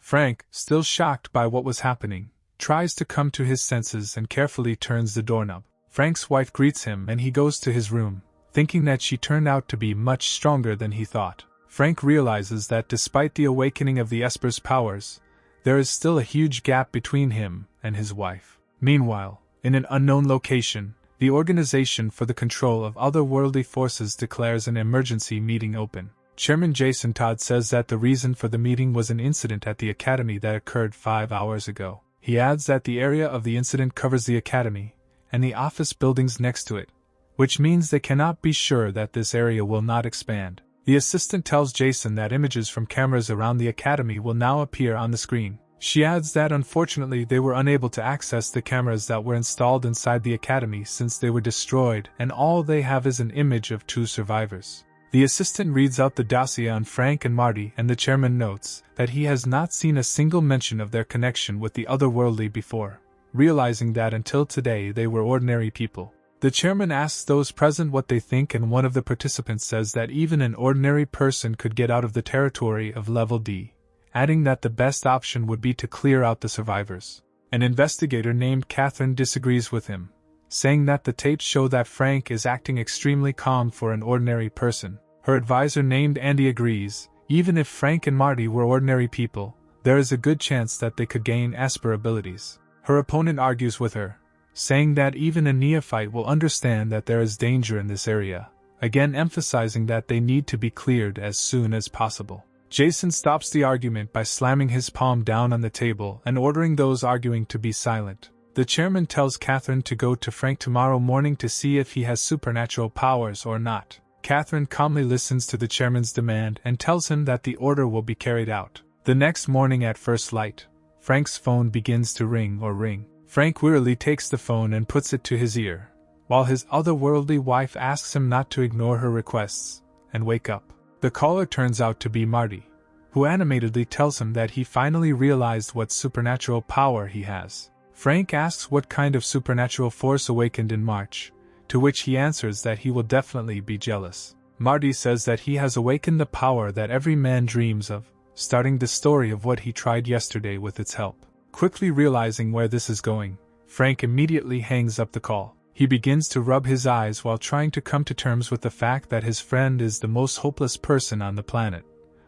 Frank, still shocked by what was happening, tries to come to his senses and carefully turns the doorknob. Frank's wife greets him and he goes to his room, thinking that she turned out to be much stronger than he thought. Frank realizes that despite the awakening of the Esper's powers, there is still a huge gap between him and his wife. Meanwhile, in an unknown location, the Organization for the Control of Otherworldly Forces declares an emergency meeting open. Chairman Jason Todd says that the reason for the meeting was an incident at the Academy that occurred 5 hours ago. He adds that the area of the incident covers the Academy and the office buildings next to it, which means they cannot be sure that this area will not expand. The assistant tells Jason that images from cameras around the Academy will now appear on the screen. She adds that unfortunately they were unable to access the cameras that were installed inside the Academy since they were destroyed and all they have is an image of 2 survivors. The assistant reads out the dossier on Frank and Marty and the chairman notes that he has not seen a single mention of their connection with the otherworldly before, realizing that until today they were ordinary people. The chairman asks those present what they think and one of the participants says that even an ordinary person could get out of the territory of level D, adding that the best option would be to clear out the survivors. An investigator named Catherine disagrees with him, saying that the tapes show that Frank is acting extremely calm for an ordinary person. Her advisor named Andy agrees, even if Frank and Marty were ordinary people, there is a good chance that they could gain Esper abilities. Her opponent argues with her, saying that even a neophyte will understand that there is danger in this area, again emphasizing that they need to be cleared as soon as possible. Jason stops the argument by slamming his palm down on the table and ordering those arguing to be silent. The chairman tells Catherine to go to Frank tomorrow morning to see if he has supernatural powers or not. Catherine calmly listens to the chairman's demand and tells him that the order will be carried out. The next morning at first light, Frank's phone begins to ring. Frank wearily takes the phone and puts it to his ear, while his otherworldly wife asks him not to ignore her requests and wake up. The caller turns out to be Marty, who animatedly tells him that he finally realized what supernatural power he has. Frank asks what kind of supernatural force awakened in March, to which he answers that he will definitely be jealous. Marty says that he has awakened the power that every man dreams of, starting the story of what he tried yesterday with its help. Quickly realizing where this is going, Frank immediately hangs up the call. He begins to rub his eyes while trying to come to terms with the fact that his friend is the most hopeless person on the planet.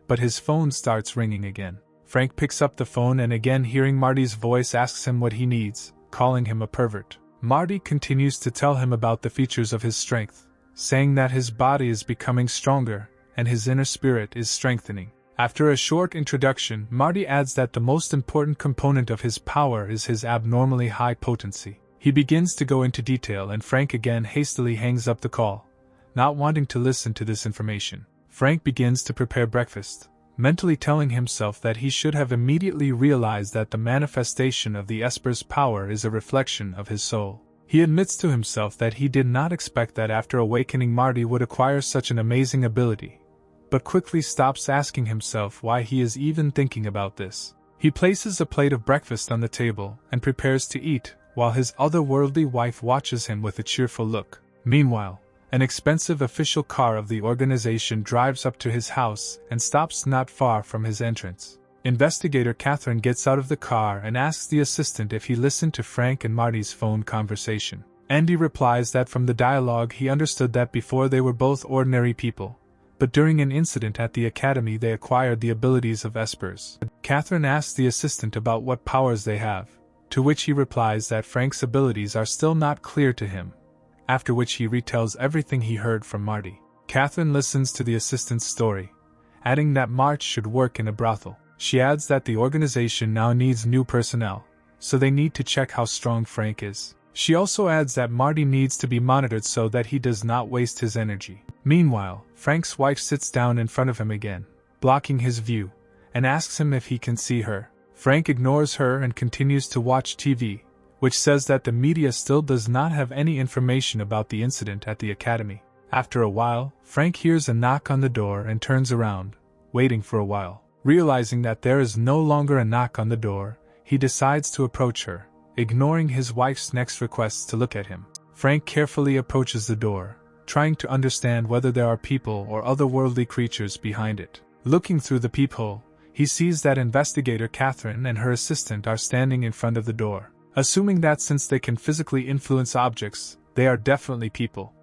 But his phone starts ringing again. Frank picks up the phone and again hearing Marty's voice asks him what he needs, calling him a pervert. Marty continues to tell him about the features of his strength, saying that his body is becoming stronger and his inner spirit is strengthening. After a short introduction, Marty adds that the most important component of his power is his abnormally high potency. He begins to go into detail and Frank again hastily hangs up the call, not wanting to listen to this information. Frank begins to prepare breakfast, mentally telling himself that he should have immediately realized that the manifestation of the Esper's power is a reflection of his soul. He admits to himself that he did not expect that after awakening Marty would acquire such an amazing ability, but quickly stops asking himself why he is even thinking about this. He places a plate of breakfast on the table and prepares to eat, while his otherworldly wife watches him with a cheerful look. Meanwhile, an expensive official car of the organization drives up to his house and stops not far from his entrance. Investigator Catherine gets out of the car and asks the assistant if he listened to Frank and Marty's phone conversation. Andy replies that from the dialogue he understood that before they were both ordinary people, but during an incident at the academy they acquired the abilities of Espers. Catherine asks the assistant about what powers they have, to which he replies that Frank's abilities are still not clear to him, after which he retells everything he heard from Marty. Catherine listens to the assistant's story, adding that March should work in a brothel. She adds that the organization now needs new personnel, so they need to check how strong Frank is. She also adds that Marty needs to be monitored so that he does not waste his energy. Meanwhile, Frank's wife sits down in front of him again, blocking his view, and asks him if he can see her. Frank ignores her and continues to watch TV, which says that the media still does not have any information about the incident at the academy. After a while, Frank hears a knock on the door and turns around, waiting for a while. Realizing that there is no longer a knock on the door, he decides to approach her, ignoring his wife's next requests to look at him. Frank carefully approaches the door, trying to understand whether there are people or otherworldly creatures behind it. Looking through the peephole, he sees that investigator Catherine and her assistant are standing in front of the door. Assuming that since they can physically influence objects, they are definitely people.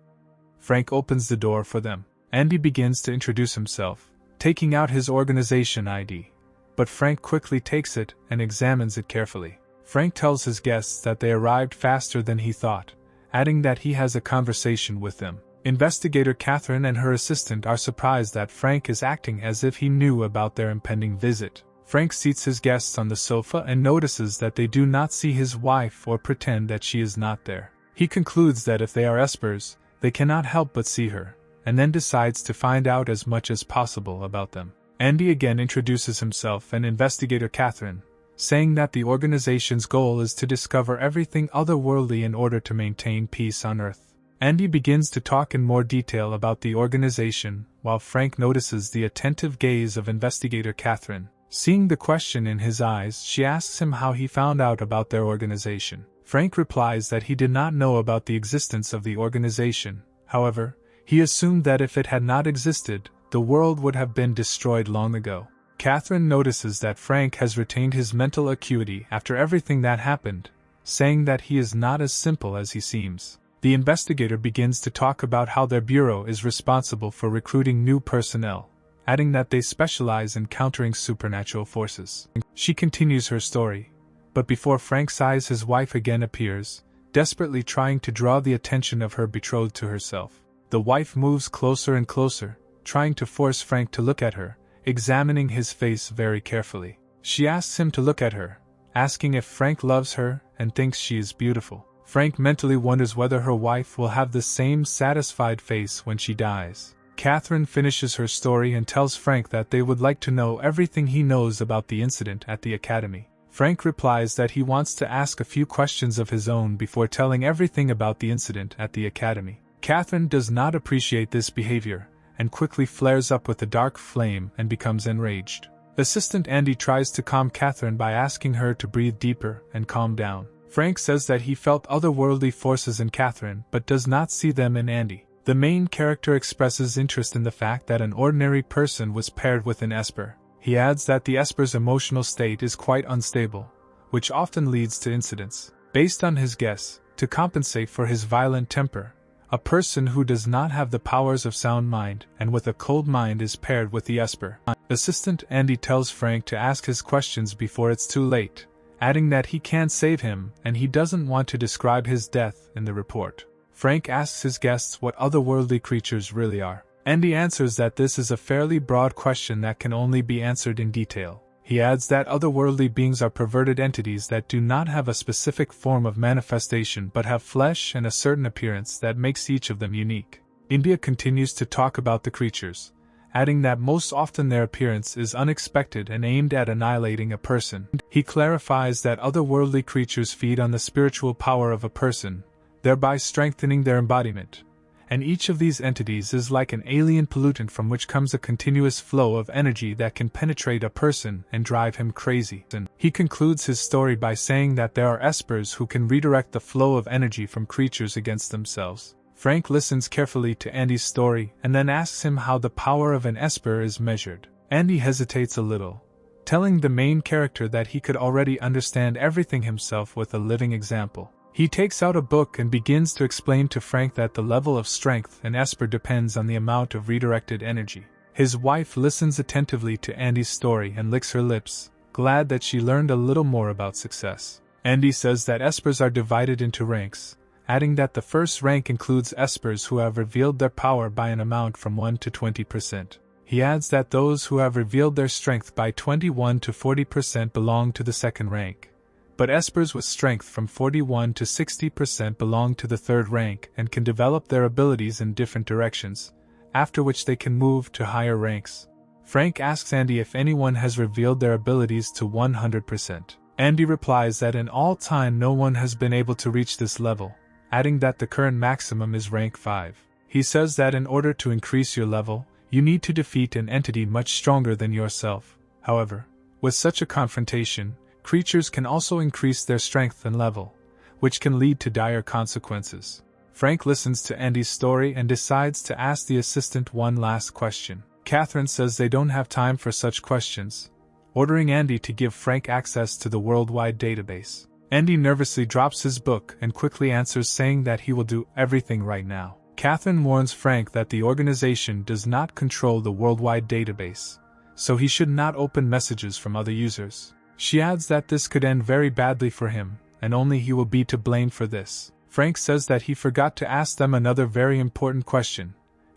Frank opens the door for them. Andy begins to introduce himself, taking out his organization ID. But Frank quickly takes it and examines it carefully. Frank tells his guests that they arrived faster than he thought, adding that he has a conversation with them. Investigator Catherine and her assistant are surprised that Frank is acting as if he knew about their impending visit. Frank seats his guests on the sofa and notices that they do not see his wife or pretend that she is not there. He concludes that if they are espers, they cannot help but see her, and then decides to find out as much as possible about them. Andy again introduces himself and Investigator Catherine, saying that the organization's goal is to discover everything otherworldly in order to maintain peace on Earth. Andy begins to talk in more detail about the organization, while Frank notices the attentive gaze of Investigator Catherine. Seeing the question in his eyes, she asks him how he found out about their organization. Frank replies that he did not know about the existence of the organization. However, he assumed that if it had not existed, the world would have been destroyed long ago. Catherine notices that Frank has retained his mental acuity after everything that happened, saying that he is not as simple as he seems. The investigator begins to talk about how their bureau is responsible for recruiting new personnel, adding that they specialize in countering supernatural forces. She continues her story, but before Frank's eyes his wife again appears, desperately trying to draw the attention of her betrothed to herself. The wife moves closer and closer, trying to force Frank to look at her, examining his face very carefully. She asks him to look at her, asking if Frank loves her and thinks she is beautiful. Frank mentally wonders whether her wife will have the same satisfied face when she dies. Catherine finishes her story and tells Frank that they would like to know everything he knows about the incident at the academy. Frank replies that he wants to ask a few questions of his own before telling everything about the incident at the academy. Catherine does not appreciate this behavior, and quickly flares up with a dark flame and becomes enraged. Assistant Andy tries to calm Catherine by asking her to breathe deeper and calm down. Frank says that he felt otherworldly forces in Catherine but does not see them in Andy. The main character expresses interest in the fact that an ordinary person was paired with an esper. He adds that the esper's emotional state is quite unstable, which often leads to incidents. Based on his guess, to compensate for his violent temper, a person who does not have the powers of sound mind and with a cold mind is paired with the esper. Assistant Andy tells Frank to ask his questions before it's too late, adding that he can't save him and he doesn't want to describe his death in the report. Frank asks his guests what otherworldly creatures really are. Andy answers that this is a fairly broad question that can only be answered in detail. He adds that otherworldly beings are perverted entities that do not have a specific form of manifestation but have flesh and a certain appearance that makes each of them unique. India continues to talk about the creatures, adding that most often their appearance is unexpected and aimed at annihilating a person. He clarifies that otherworldly creatures feed on the spiritual power of a person, thereby strengthening their embodiment, and each of these entities is like an alien pollutant from which comes a continuous flow of energy that can penetrate a person and drive him crazy. He concludes his story by saying that there are espers who can redirect the flow of energy from creatures against themselves. Frank listens carefully to Andy's story and then asks him how the power of an esper is measured. Andy hesitates a little, telling the main character that he could already understand everything himself with a living example. He takes out a book and begins to explain to Frank that the level of strength an esper depends on the amount of redirected energy. His wife listens attentively to Andy's story and licks her lips, glad that she learned a little more about success. Andy says that espers are divided into ranks, adding that the first rank includes espers who have revealed their power by an amount from 1 to 20%. He adds that those who have revealed their strength by 21 to 40% belong to the second rank. But espers with strength from 41 to 60% belong to the third rank and can develop their abilities in different directions, after which they can move to higher ranks. Frank asks Andy if anyone has revealed their abilities to 100%. Andy replies that in all time no one has been able to reach this level, adding that the current maximum is rank 5. He says that in order to increase your level, you need to defeat an entity much stronger than yourself. However, with such a confrontation, creatures can also increase their strength and level, which can lead to dire consequences. Frank listens to Andy's story and decides to ask the assistant one last question. Catherine says they don't have time for such questions, ordering Andy to give Frank access to the worldwide database. Andy nervously drops his book and quickly answers, saying that he will do everything right now. Catherine warns Frank that the organization does not control the worldwide database, so he should not open messages from other users. She adds that this could end very badly for him, and only he will be to blame for this. Frank says that he forgot to ask them another very important question,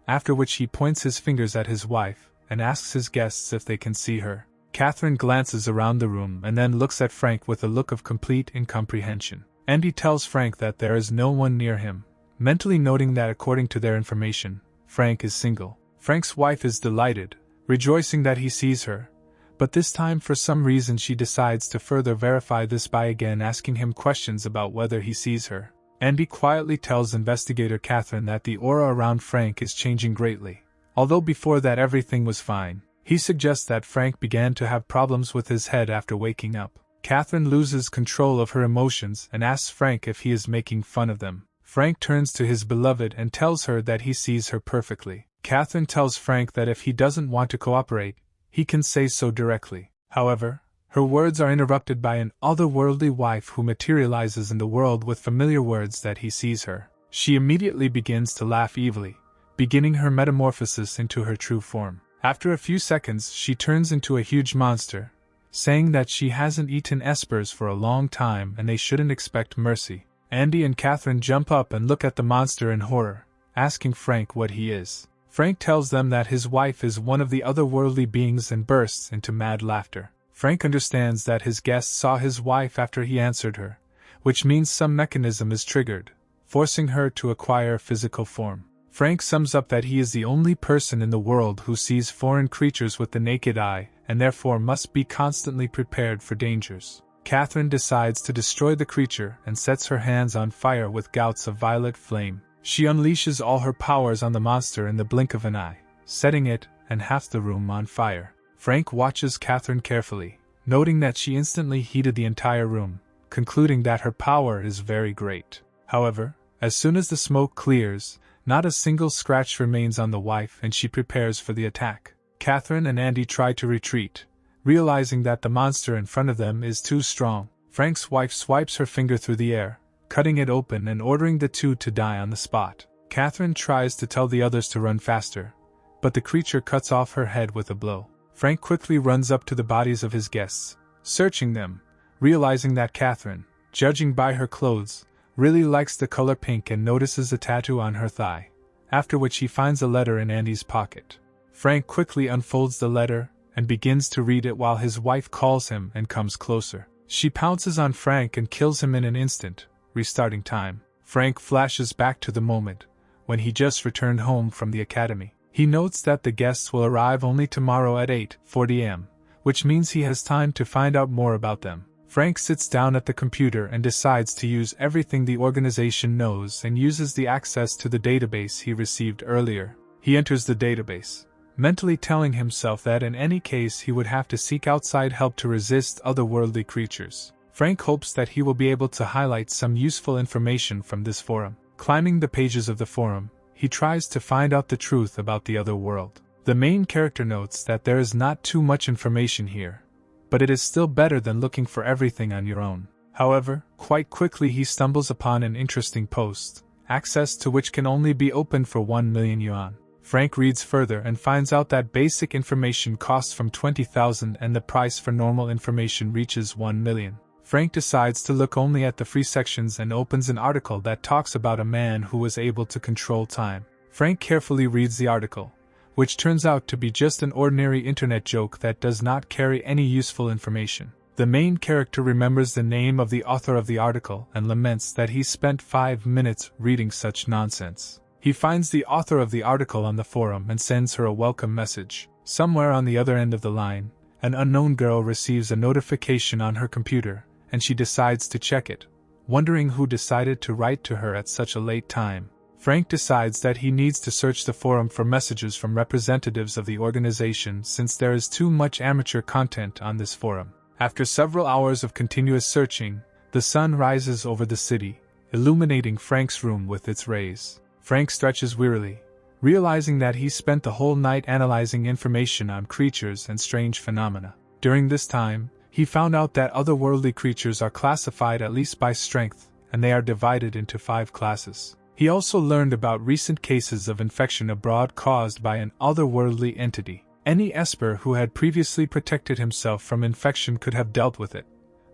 after which he points his fingers at his wife and asks his guests if they can see her. Catherine glances around the room and then looks at Frank with a look of complete incomprehension. Andy tells Frank that there is no one near him, mentally noting that according to their information, Frank is single. Frank's wife is delighted, rejoicing that he sees her, but this time for some reason she decides to further verify this by again asking him questions about whether he sees her. Andy quietly tells investigator Catherine that the aura around Frank is changing greatly. Although before that everything was fine, he suggests that Frank began to have problems with his head after waking up. Catherine loses control of her emotions and asks Frank if he is making fun of them. Frank turns to his beloved and tells her that he sees her perfectly. Catherine tells Frank that if he doesn't want to cooperate, he can say so directly. However, her words are interrupted by an otherworldly wife who materializes in the world with familiar words that he sees her. She immediately begins to laugh evilly, beginning her metamorphosis into her true form. After a few seconds, she turns into a huge monster, saying that she hasn't eaten espers for a long time and they shouldn't expect mercy. Andy and Catherine jump up and look at the monster in horror, asking Frank what he is. Frank tells them that his wife is one of the otherworldly beings and bursts into mad laughter. Frank understands that his guest saw his wife after he answered her, which means some mechanism is triggered, forcing her to acquire physical form. Frank sums up that he is the only person in the world who sees foreign creatures with the naked eye and therefore must be constantly prepared for dangers. Catherine decides to destroy the creature and sets her hands on fire with gouts of violet flame. She unleashes all her powers on the monster in the blink of an eye, setting it and half the room on fire. Frank watches Catherine carefully, noting that she instantly heated the entire room, concluding that her power is very great. However, as soon as the smoke clears, not a single scratch remains on the wife and she prepares for the attack. Catherine and Andy try to retreat, realizing that the monster in front of them is too strong. Frank's wife swipes her finger through the air, cutting it open and ordering the two to die on the spot. Catherine tries to tell the others to run faster, but the creature cuts off her head with a blow. Frank quickly runs up to the bodies of his guests, searching them, realizing that Catherine, judging by her clothes, really likes the color pink and notices a tattoo on her thigh, after which he finds a letter in Andy's pocket. Frank quickly unfolds the letter and begins to read it while his wife calls him and comes closer. She pounces on Frank and kills him in an instant, restarting time. Frank flashes back to the moment when he just returned home from the academy. He notes that the guests will arrive only tomorrow at 8:40 am, which means he has time to find out more about them. Frank sits down at the computer and decides to use everything the organization knows and uses the access to the database he received earlier. He enters the database, mentally telling himself that in any case he would have to seek outside help to resist otherworldly creatures. Frank hopes that he will be able to highlight some useful information from this forum. Climbing the pages of the forum, he tries to find out the truth about the other world. The main character notes that there is not too much information here, but it is still better than looking for everything on your own. However, quite quickly he stumbles upon an interesting post, access to which can only be opened for 1 million yuan. Frank reads further and finds out that basic information costs from 20,000 and the price for normal information reaches 1 million. Frank decides to look only at the free sections and opens an article that talks about a man who was able to control time. Frank carefully reads the article, which turns out to be just an ordinary internet joke that does not carry any useful information. The main character remembers the name of the author of the article and laments that he spent 5 minutes reading such nonsense. He finds the author of the article on the forum and sends her a welcome message. Somewhere on the other end of the line, an unknown girl receives a notification on her computer, and she decides to check it, wondering who decided to write to her at such a late time. Frank decides that he needs to search the forum for messages from representatives of the organization since there is too much amateur content on this forum. After several hours of continuous searching, the sun rises over the city, illuminating Frank's room with its rays. Frank stretches wearily, realizing that he spent the whole night analyzing information on creatures and strange phenomena. During this time, he found out that otherworldly creatures are classified at least by strength, and they are divided into 5 classes. He also learned about recent cases of infection abroad caused by an otherworldly entity. Any Esper who had previously protected himself from infection could have dealt with it,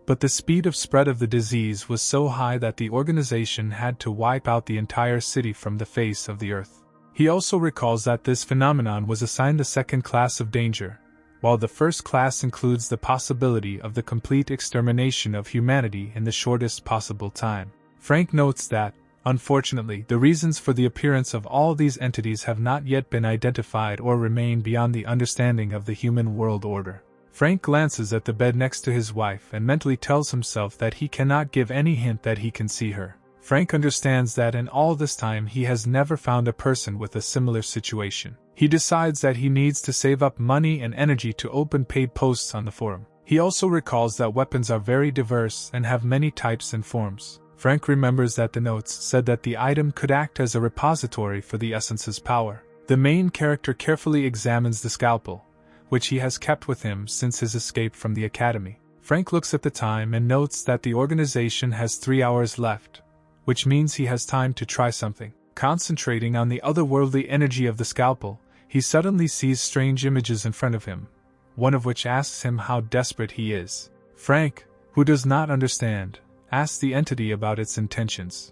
but the speed of spread of the disease was so high that the organization had to wipe out the entire city from the face of the earth. He also recalls that this phenomenon was assigned the 2nd class of danger, while the 1st class includes the possibility of the complete extermination of humanity in the shortest possible time. Frank notes that, unfortunately, the reasons for the appearance of all these entities have not yet been identified or remain beyond the understanding of the human world order. Frank glances at the bed next to his wife and mentally tells himself that he cannot give any hint that he can see her. Frank understands that in all this time he has never found a person with a similar situation. He decides that he needs to save up money and energy to open paid posts on the forum. He also recalls that weapons are very diverse and have many types and forms. Frank remembers that the notes said that the item could act as a repository for the essence's power. The main character carefully examines the scalpel, which he has kept with him since his escape from the academy. Frank looks at the time and notes that the organization has 3 hours left, which means he has time to try something. Concentrating on the otherworldly energy of the scalpel, he suddenly sees strange images in front of him, one of which asks him how desperate he is. Frank, who does not understand, asks the entity about its intentions.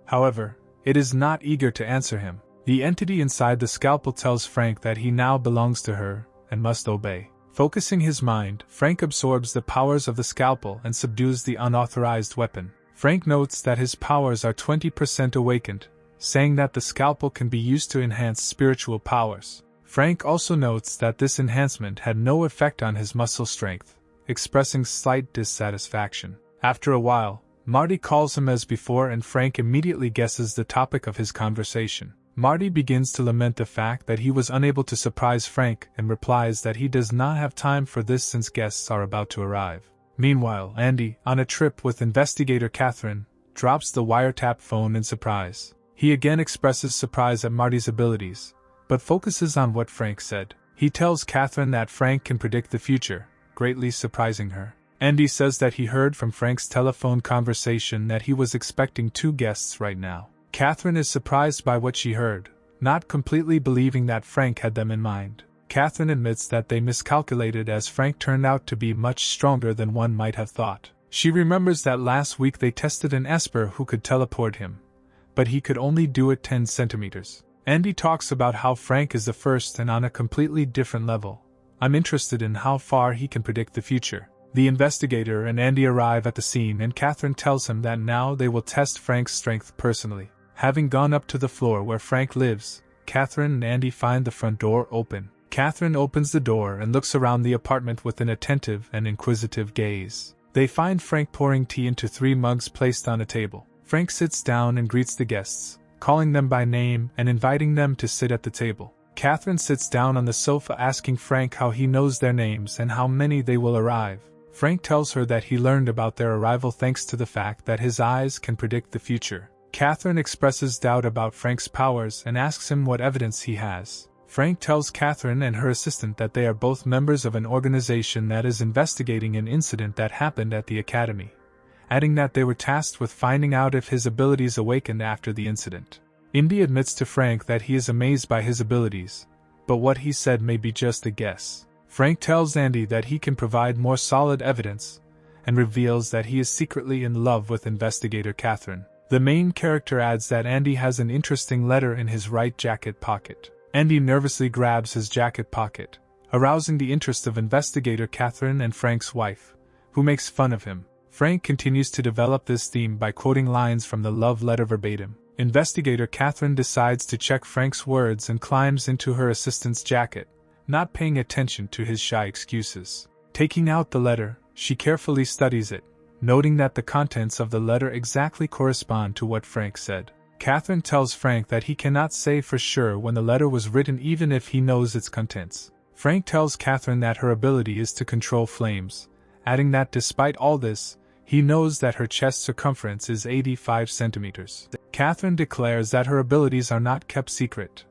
However, it is not eager to answer him. The entity inside the scalpel tells Frank that he now belongs to her and must obey. Focusing his mind, Frank absorbs the powers of the scalpel and subdues the unauthorized weapon. Frank notes that his powers are 20% awakened, saying that the scalpel can be used to enhance spiritual powers. Frank also notes that this enhancement had no effect on his muscle strength, expressing slight dissatisfaction. After a while, Marty calls him as before and Frank immediately guesses the topic of his conversation. Marty begins to lament the fact that he was unable to surprise Frank and replies that he does not have time for this since guests are about to arrive. Meanwhile, Andy, on a trip with investigator Catherine, drops the wiretap phone in surprise. He again expresses surprise at Marty's abilities, but focuses on what Frank said. He tells Catherine that Frank can predict the future, greatly surprising her. Andy says that he heard from Frank's telephone conversation that he was expecting 2 guests right now. Catherine is surprised by what she heard, not completely believing that Frank had them in mind. Catherine admits that they miscalculated as Frank turned out to be much stronger than one might have thought. She remembers that last week they tested an Esper who could teleport him, but he could only do it 10 centimeters. Andy talks about how Frank is the first and on a completely different level. I'm interested in how far he can predict the future. The investigator and Andy arrive at the scene and Catherine tells him that now they will test Frank's strength personally. Having gone up to the floor where Frank lives, Catherine and Andy find the front door open. Catherine opens the door and looks around the apartment with an attentive and inquisitive gaze. They find Frank pouring tea into 3 mugs placed on a table. Frank sits down and greets the guests, calling them by name and inviting them to sit at the table. Catherine sits down on the sofa asking Frank how he knows their names and how many they will arrive. Frank tells her that he learned about their arrival thanks to the fact that his eyes can predict the future. Catherine expresses doubt about Frank's powers and asks him what evidence he has. Frank tells Catherine and her assistant that they are both members of an organization that is investigating an incident that happened at the academy, adding that they were tasked with finding out if his abilities awakened after the incident. Indy admits to Frank that he is amazed by his abilities, but what he said may be just a guess. Frank tells Andy that he can provide more solid evidence, and reveals that he is secretly in love with investigator Catherine. The main character adds that Andy has an interesting letter in his right jacket pocket. Andy nervously grabs his jacket pocket, arousing the interest of investigator Catherine and Frank's wife, who makes fun of him. Frank continues to develop this theme by quoting lines from the love letter verbatim. Investigator Catherine decides to check Frank's words and climbs into her assistant's jacket, not paying attention to his shy excuses. Taking out the letter, she carefully studies it, noting that the contents of the letter exactly correspond to what Frank said. Catherine tells Frank that he cannot say for sure when the letter was written even if he knows its contents. Frank tells Catherine that her ability is to control flames, adding that despite all this, he knows that her chest circumference is 85 centimeters. Catherine declares that her abilities are not kept secret.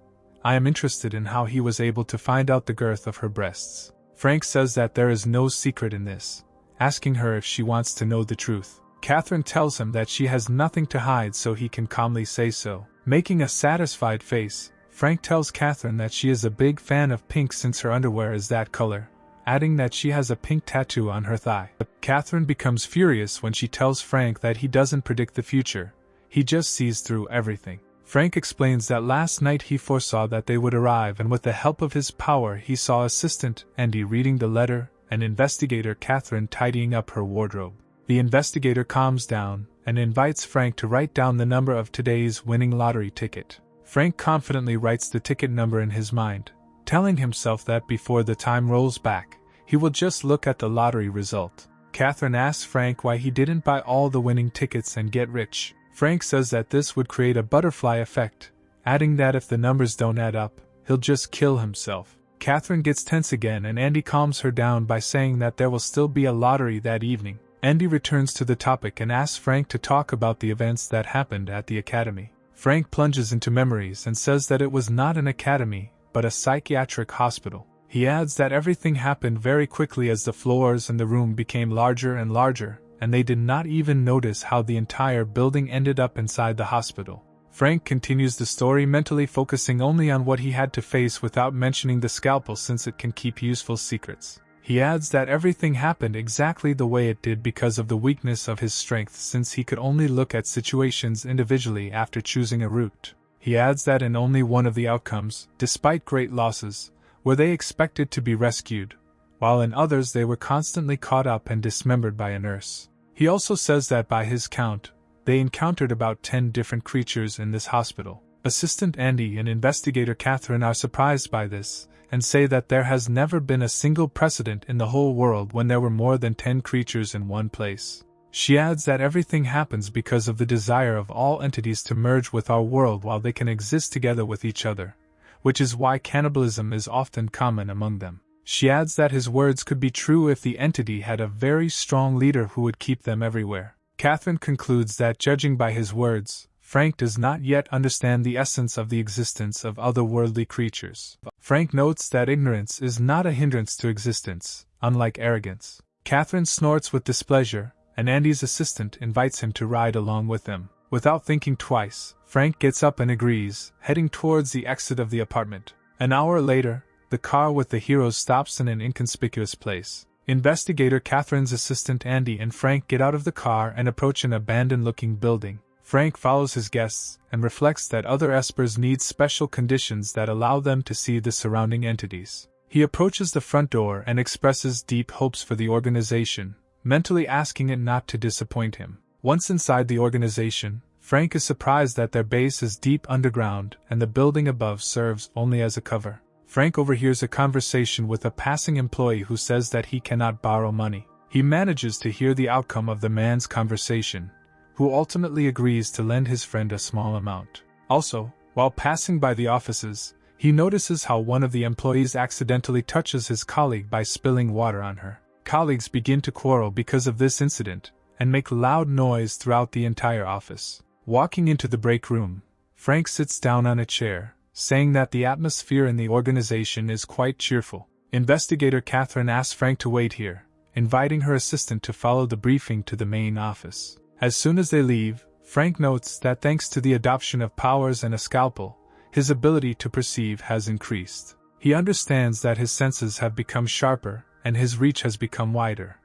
I am interested in how he was able to find out the girth of her breasts. Frank says that there is no secret in this, asking her if she wants to know the truth. Catherine tells him that she has nothing to hide, so he can calmly say so. Making a satisfied face, Frank tells Catherine that she is a big fan of pink since her underwear is that color, adding that she has a pink tattoo on her thigh. Catherine becomes furious when she tells Frank that he doesn't predict the future, he just sees through everything. Frank explains that last night he foresaw that they would arrive, and with the help of his power he saw Assistant Andy reading the letter and Investigator Catherine tidying up her wardrobe. The investigator calms down and invites Frank to write down the number of today's winning lottery ticket. Frank confidently writes the ticket number in his mind, telling himself that before the time rolls back, he will just look at the lottery result. Catherine asks Frank why he didn't buy all the winning tickets and get rich. Frank says that this would create a butterfly effect, adding that if the numbers don't add up, he'll just kill himself. Catherine gets tense again and Andy calms her down by saying that there will still be a lottery that evening. Andy returns to the topic and asks Frank to talk about the events that happened at the academy. Frank plunges into memories and says that it was not an academy, but a psychiatric hospital. He adds that everything happened very quickly as the floors in the room became larger and larger, and they did not even notice how the entire building ended up inside the hospital. Frank continues the story, mentally focusing only on what he had to face without mentioning the scalpel since it can keep useful secrets. He adds that everything happened exactly the way it did because of the weakness of his strength, since he could only look at situations individually after choosing a route. He adds that in only one of the outcomes, despite great losses, were they expected to be rescued, while in others they were constantly caught up and dismembered by a nurse. He also says that by his count, they encountered about 10 different creatures in this hospital. Assistant Andy and Investigator Catherine are surprised by this, and say that there has never been a single precedent in the whole world when there were more than 10 creatures in one place. She adds that everything happens because of the desire of all entities to merge with our world while they can exist together with each other, which is why cannibalism is often common among them. She adds that his words could be true if the entity had a very strong leader who would keep them everywhere. Catherine concludes that judging by his words, Frank does not yet understand the essence of the existence of otherworldly creatures. Frank notes that ignorance is not a hindrance to existence, unlike arrogance. Catherine snorts with displeasure, and Andy's assistant invites him to ride along with them. Without thinking twice, Frank gets up and agrees, heading towards the exit of the apartment. An hour later, the car with the heroes stops in an inconspicuous place. Investigator Catherine's assistant Andy and Frank get out of the car and approach an abandoned-looking building. Frank follows his guests and reflects that other espers need special conditions that allow them to see the surrounding entities. He approaches the front door and expresses deep hopes for the organization, mentally asking it not to disappoint him. Once inside the organization, Frank is surprised that their base is deep underground and the building above serves only as a cover. Frank overhears a conversation with a passing employee who says that he cannot borrow money. He manages to hear the outcome of the man's conversation, who ultimately agrees to lend his friend a small amount. Also, while passing by the offices, he notices how one of the employees accidentally touches his colleague by spilling water on her. Colleagues begin to quarrel because of this incident, and make loud noise throughout the entire office. Walking into the break room, Frank sits down on a chair, saying that the atmosphere in the organization is quite cheerful. Investigator Catherine asks Frank to wait here, inviting her assistant to follow the briefing to the main office. As soon as they leave, Frank notes that thanks to the adoption of powers and a scalpel, his ability to perceive has increased. He understands that his senses have become sharper and his reach has become wider,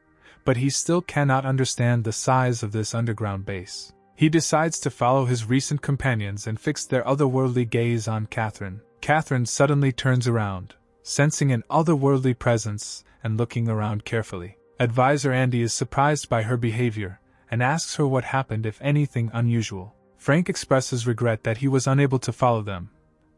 but he still cannot understand the size of this underground base. He decides to follow his recent companions and fix their otherworldly gaze on Catherine. Catherine suddenly turns around, sensing an otherworldly presence and looking around carefully. Advisor Andy is surprised by her behavior and asks her what happened, if anything unusual. Frank expresses regret that he was unable to follow them,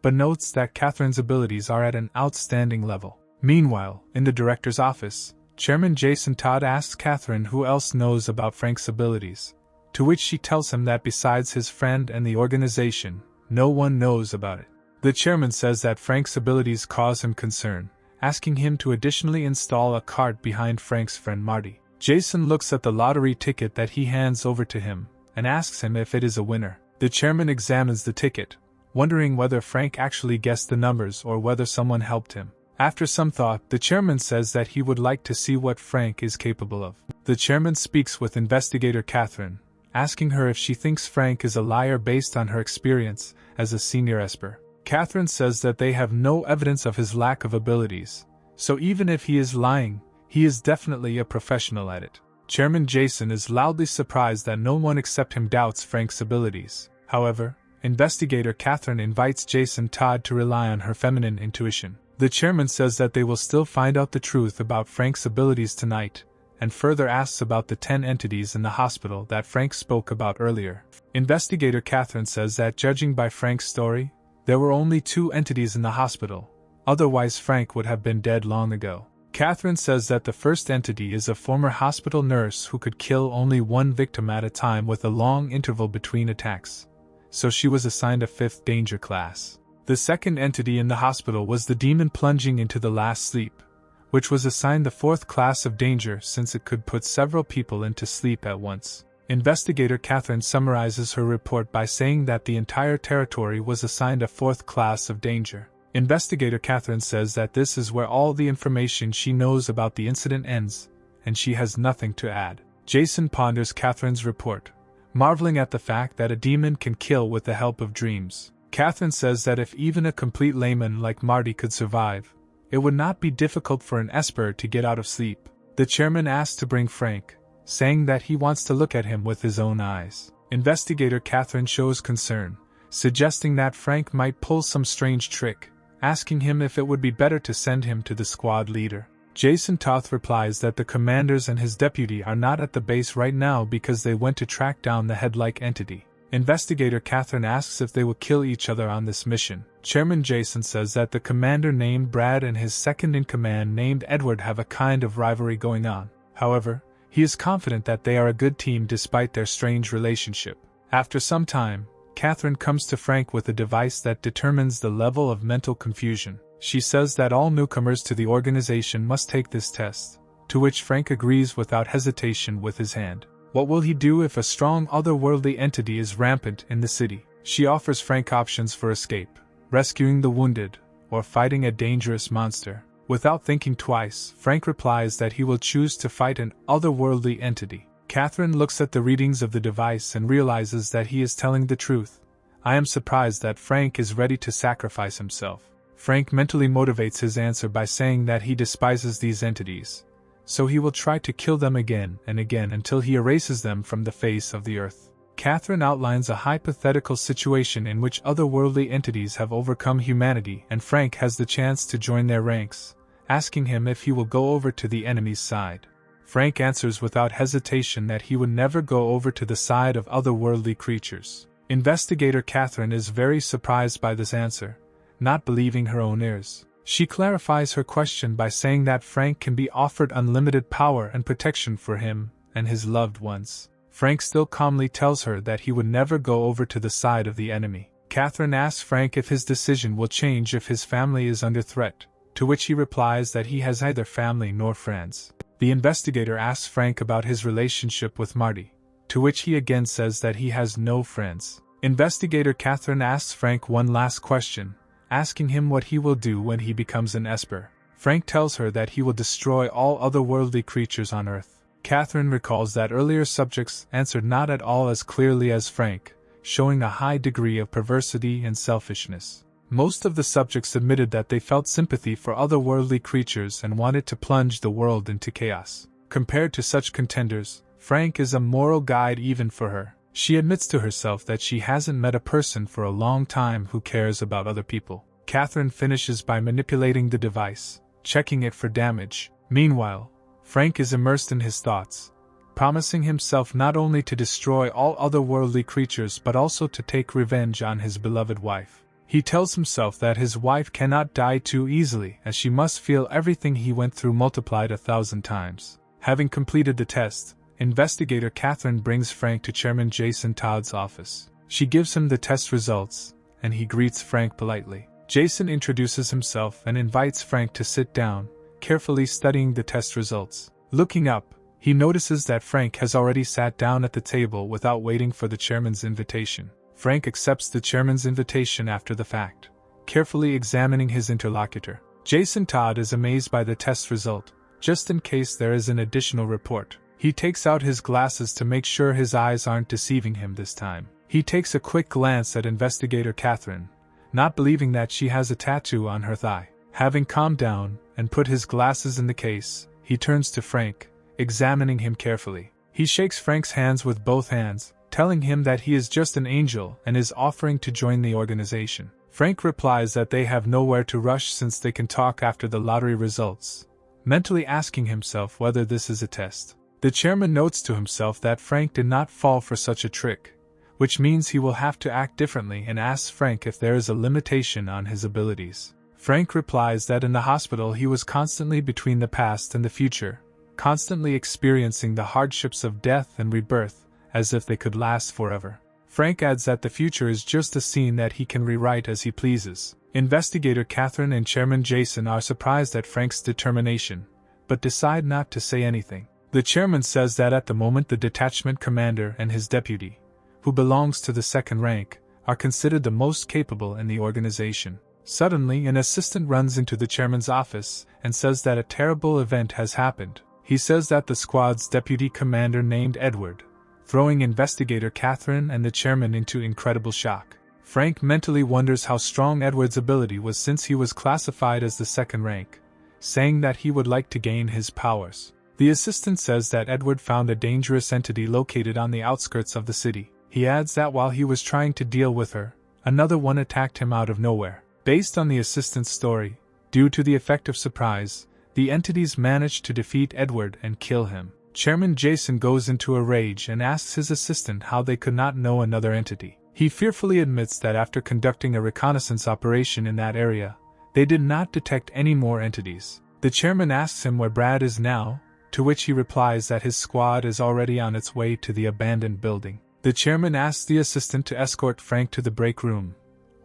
but notes that Catherine's abilities are at an outstanding level. Meanwhile, in the director's office, Chairman Jason Todd asks Catherine who else knows about Frank's abilities, to which she tells him that besides his friend and the organization, no one knows about it. The chairman says that Frank's abilities cause him concern, asking him to additionally install a cart behind Frank's friend Marty. Jason looks at the lottery ticket that he hands over to him, and asks him if it is a winner. The chairman examines the ticket, wondering whether Frank actually guessed the numbers or whether someone helped him. After some thought, the chairman says that he would like to see what Frank is capable of. The chairman speaks with investigator Catherine, asking her if she thinks Frank is a liar based on her experience as a senior esper. Catherine says that they have no evidence of his lack of abilities, so even if he is lying, he is definitely a professional at it. Chairman Jason is loudly surprised that no one except him doubts Frank's abilities. However, investigator Catherine invites Jason Todd to rely on her feminine intuition. The chairman says that they will still find out the truth about Frank's abilities tonight, and further asks about the 10 entities in the hospital that Frank spoke about earlier. Investigator Catherine says that judging by Frank's story, there were only 2 entities in the hospital, otherwise Frank would have been dead long ago. Catherine says that the first entity is a former hospital nurse who could kill only 1 victim at a time with a long interval between attacks, so she was assigned a 5th danger class. The second entity in the hospital was the demon plunging into the last sleep, which was assigned the 4th class of danger since it could put several people into sleep at once. Investigator Catherine summarizes her report by saying that the entire territory was assigned a 4th class of danger. Investigator Catherine says that this is where all the information she knows about the incident ends, and she has nothing to add. Jason ponders Catherine's report, marveling at the fact that a demon can kill with the help of dreams. Catherine says that if even a complete layman like Marty could survive, it would not be difficult for an esper to get out of sleep. The chairman asks to bring Frank, saying that he wants to look at him with his own eyes. Investigator Catherine shows concern, suggesting that Frank might pull some strange trick, asking him if it would be better to send him to the squad leader. Jason Toth replies that the commanders and his deputy are not at the base right now because they went to track down the head-like entity. Investigator Catherine asks if they will kill each other on this mission. Chairman Jason says that the commander named Brad and his second-in-command named Edward have a kind of rivalry going on. However, he is confident that they are a good team despite their strange relationship. After some time, Catherine comes to Frank with a device that determines the level of mental confusion. She says that all newcomers to the organization must take this test, to which Frank agrees without hesitation with his hand. What will he do if a strong otherworldly entity is rampant in the city? She offers Frank options for escape, rescuing the wounded, or fighting a dangerous monster. Without thinking twice, Frank replies that he will choose to fight an otherworldly entity. Catherine looks at the readings of the device and realizes that he is telling the truth. I am surprised that Frank is ready to sacrifice himself. Frank mentally motivates his answer by saying that he despises these entities, so he will try to kill them again and again until he erases them from the face of the earth. Catherine outlines a hypothetical situation in which otherworldly entities have overcome humanity and Frank has the chance to join their ranks, asking him if he will go over to the enemy's side. Frank answers without hesitation that he would never go over to the side of otherworldly creatures. Investigator Catherine is very surprised by this answer, not believing her own ears. She clarifies her question by saying that Frank can be offered unlimited power and protection for him and his loved ones. Frank still calmly tells her that he would never go over to the side of the enemy. Catherine asks Frank if his decision will change if his family is under threat, to which he replies that he has neither family nor friends. The investigator asks Frank about his relationship with Marty, to which he again says that he has no friends. Investigator Catherine asks Frank one last question, asking him what he will do when he becomes an esper. Frank tells her that he will destroy all otherworldly creatures on Earth. Catherine recalls that earlier subjects answered not at all as clearly as Frank, showing a high degree of perversity and selfishness. Most of the subjects admitted that they felt sympathy for otherworldly creatures and wanted to plunge the world into chaos. Compared to such contenders, Frank is a moral guide even for her. She admits to herself that she hasn't met a person for a long time who cares about other people. Catherine finishes by manipulating the device, checking it for damage. Meanwhile, Frank is immersed in his thoughts, promising himself not only to destroy all otherworldly creatures but also to take revenge on his beloved wife. He tells himself that his wife cannot die too easily as she must feel everything he went through multiplied 1,000 times. Having completed the test, Investigator Catherine brings Frank to Chairman Jason Todd's office. She gives him the test results, and he greets Frank politely. Jason introduces himself and invites Frank to sit down, carefully studying the test results. Looking up, he notices that Frank has already sat down at the table without waiting for the chairman's invitation. Frank accepts the chairman's invitation after the fact, carefully examining his interlocutor. Jason Todd is amazed by the test result. Just in case there is an additional report, he takes out his glasses to make sure his eyes aren't deceiving him this time. He takes a quick glance at investigator Catherine, not believing that she has a tattoo on her thigh. Having calmed down and put his glasses in the case, he turns to Frank, examining him carefully. He shakes Frank's hands with both hands, telling him that he is just an angel and is offering to join the organization. Frank replies that they have nowhere to rush since they can talk after the lottery results, mentally asking himself whether this is a test. The chairman notes to himself that Frank did not fall for such a trick, which means he will have to act differently, and asks Frank if there is a limitation on his abilities. Frank replies that in the hospital he was constantly between the past and the future, constantly experiencing the hardships of death and rebirth, as if they could last forever. Frank adds that the future is just a scene that he can rewrite as he pleases. Investigator Catherine and Chairman Jason are surprised at Frank's determination, but decide not to say anything. The chairman says that at the moment the detachment commander and his deputy, who belongs to the second rank, are considered the most capable in the organization. Suddenly, an assistant runs into the chairman's office and says that a terrible event has happened. He says that the squad's deputy commander named Edward, throwing investigator Catherine and the chairman into incredible shock. Frank mentally wonders how strong Edward's ability was since he was classified as the second rank, saying that he would like to gain his powers. The assistant says that Edward found a dangerous entity located on the outskirts of the city. He adds that while he was trying to deal with her, another one attacked him out of nowhere. Based on the assistant's story, due to the effect of surprise, the entities managed to defeat Edward and kill him. Chairman Jason goes into a rage and asks his assistant how they could not know another entity. He fearfully admits that after conducting a reconnaissance operation in that area, they did not detect any more entities. The chairman asks him where Brad is now, to which he replies that his squad is already on its way to the abandoned building. The chairman asks the assistant to escort Frank to the break room,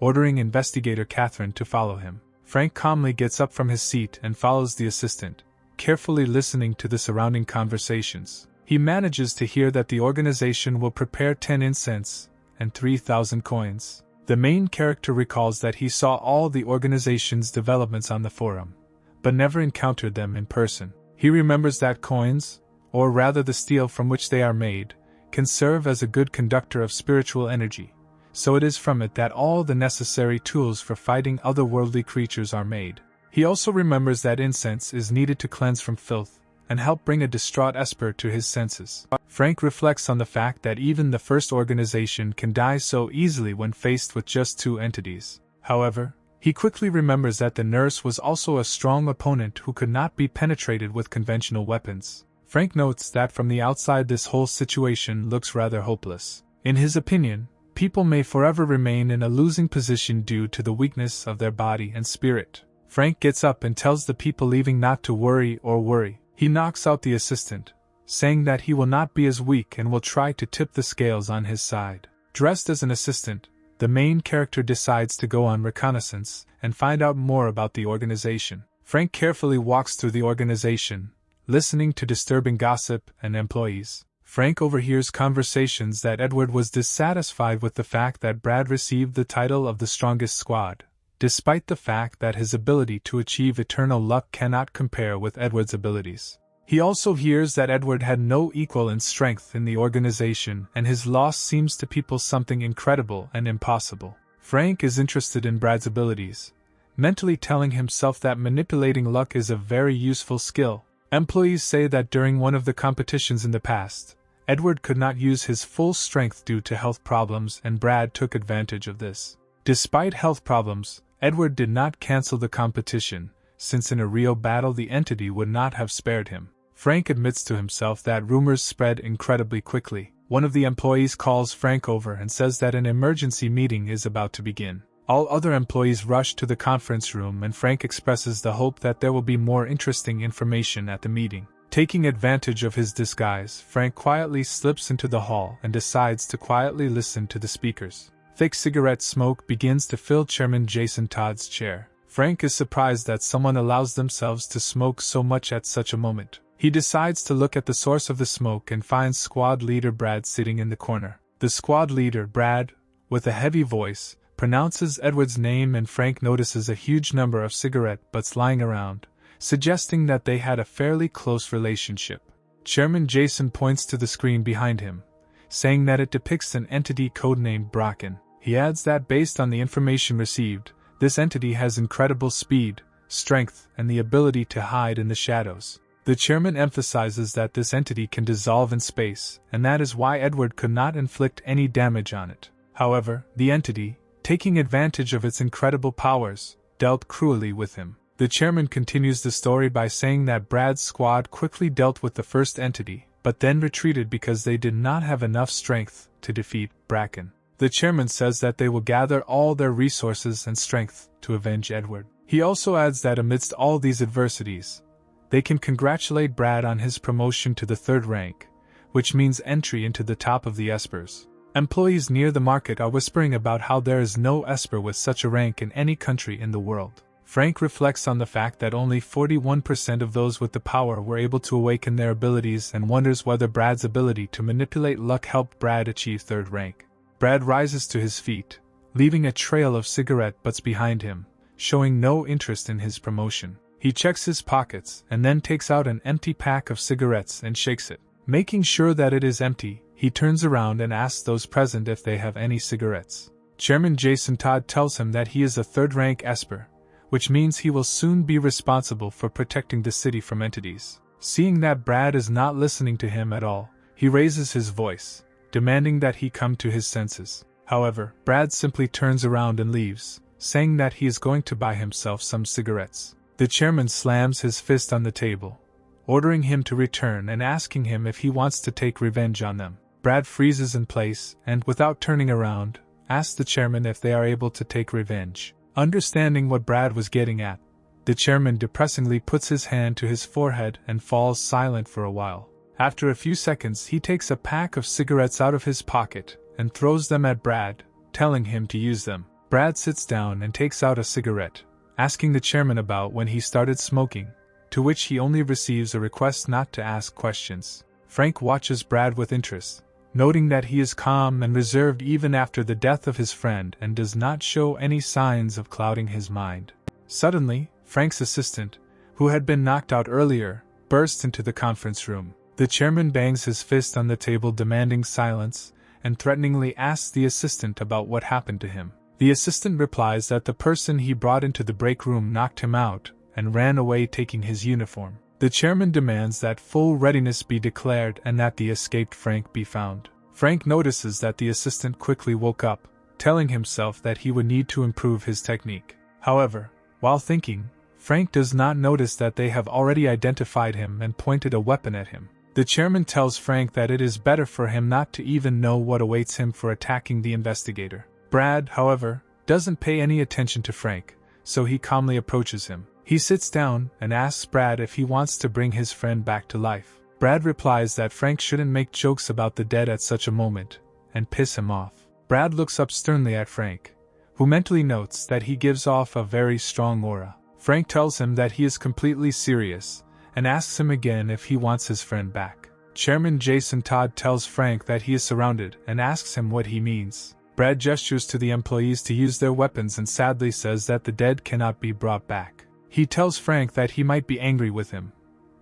ordering investigator Catherine to follow him. Frank calmly gets up from his seat and follows the assistant, carefully listening to the surrounding conversations. He manages to hear that the organization will prepare 10 incense and 3,000 coins. The main character recalls that he saw all the organization's developments on the forum, but never encountered them in person. He remembers that coins, or rather the steel from which they are made, can serve as a good conductor of spiritual energy, so it is from it that all the necessary tools for fighting otherworldly creatures are made. He also remembers that incense is needed to cleanse from filth and help bring a distraught Esper to his senses. Frank reflects on the fact that even the first organization can die so easily when faced with just 2 entities. However, he quickly remembers that the nurse was also a strong opponent who could not be penetrated with conventional weapons. Frank notes that from the outside this whole situation looks rather hopeless. In his opinion, people may forever remain in a losing position due to the weakness of their body and spirit. Frank gets up and tells the people leaving not to worry. He knocks out the assistant, saying that he will not be as weak and will try to tip the scales on his side. Dressed as an assistant, the main character decides to go on reconnaissance and find out more about the organization. Frank carefully walks through the organization, listening to disturbing gossip and employees. Frank overhears conversations that Edward was dissatisfied with the fact that Brad received the title of the strongest squad, despite the fact that his ability to achieve eternal luck cannot compare with Edward's abilities. He also hears that Edward had no equal in strength in the organization and his loss seems to people something incredible and impossible. Frank is interested in Brad's abilities, mentally telling himself that manipulating luck is a very useful skill. Employees say that during one of the competitions in the past, Edward could not use his full strength due to health problems and Brad took advantage of this. Despite health problems, Edward did not cancel the competition, since in a real battle the entity would not have spared him. Frank admits to himself that rumors spread incredibly quickly. One of the employees calls Frank over and says that an emergency meeting is about to begin. All other employees rush to the conference room and Frank expresses the hope that there will be more interesting information at the meeting. Taking advantage of his disguise, Frank quietly slips into the hall and decides to quietly listen to the speakers. Thick cigarette smoke begins to fill Chairman Jason Todd's chair. Frank is surprised that someone allows themselves to smoke so much at such a moment. He decides to look at the source of the smoke and finds squad leader Brad sitting in the corner. The squad leader, Brad, with a heavy voice, pronounces Edward's name, and Frank notices a huge number of cigarette butts lying around, suggesting that they had a fairly close relationship. Chairman Jason points to the screen behind him, saying that it depicts an entity codenamed Bracken. He adds that based on the information received, this entity has incredible speed, strength, and the ability to hide in the shadows. The chairman emphasizes that this entity can dissolve in space, and that is why Edward could not inflict any damage on it. However, the entity, taking advantage of its incredible powers, dealt cruelly with him. The chairman continues the story by saying that Brad's squad quickly dealt with the first entity, but then retreated because they did not have enough strength to defeat Bracken. The chairman says that they will gather all their resources and strength to avenge Edward. He also adds that amidst all these adversities, they can congratulate Brad on his promotion to the 3rd rank, which means entry into the top of the espers. Employees near the market are whispering about how there is no esper with such a rank in any country in the world. Frank reflects on the fact that only 41% of those with the power were able to awaken their abilities and wonders whether Brad's ability to manipulate luck helped Brad achieve 3rd rank. Brad rises to his feet, leaving a trail of cigarette butts behind him, showing no interest in his promotion. He checks his pockets and then takes out an empty pack of cigarettes and shakes it. Making sure that it is empty, he turns around and asks those present if they have any cigarettes. Chairman Jason Todd tells him that he is a 3rd rank esper, which means he will soon be responsible for protecting the city from entities. Seeing that Brad is not listening to him at all, he raises his voice, demanding that he come to his senses. However, Brad simply turns around and leaves, saying that he is going to buy himself some cigarettes. The chairman slams his fist on the table, ordering him to return and asking him if he wants to take revenge on them. Brad freezes in place and, without turning around, asks the chairman if they are able to take revenge. Understanding what Brad was getting at, the chairman depressingly puts his hand to his forehead and falls silent for a while. After a few seconds, he takes a pack of cigarettes out of his pocket and throws them at Brad, telling him to use them. Brad sits down and takes out a cigarette, asking the chairman about when he started smoking, to which he only receives a request not to ask questions. Frank watches Brad with interest, noting that he is calm and reserved even after the death of his friend and does not show any signs of clouding his mind. Suddenly, Frank's assistant, who had been knocked out earlier, bursts into the conference room. The chairman bangs his fist on the table demanding silence and threateningly asks the assistant about what happened to him. The assistant replies that the person he brought into the break room knocked him out and ran away taking his uniform. The chairman demands that full readiness be declared and that the escaped Frank be found. Frank notices that the assistant quickly woke up, telling himself that he would need to improve his technique. However, while thinking, Frank does not notice that they have already identified him and pointed a weapon at him. The chairman tells Frank that it is better for him not to even know what awaits him for attacking the investigator. Brad, however, doesn't pay any attention to Frank, so he calmly approaches him. He sits down and asks Brad if he wants to bring his friend back to life. Brad replies that Frank shouldn't make jokes about the dead at such a moment, and piss him off. Brad looks up sternly at Frank, who mentally notes that he gives off a very strong aura. Frank tells him that he is completely serious, and asks him again if he wants his friend back. Chairman Jason Todd tells Frank that he is surrounded and asks him what he means. Brad gestures to the employees to use their weapons and sadly says that the dead cannot be brought back. He tells Frank that he might be angry with him,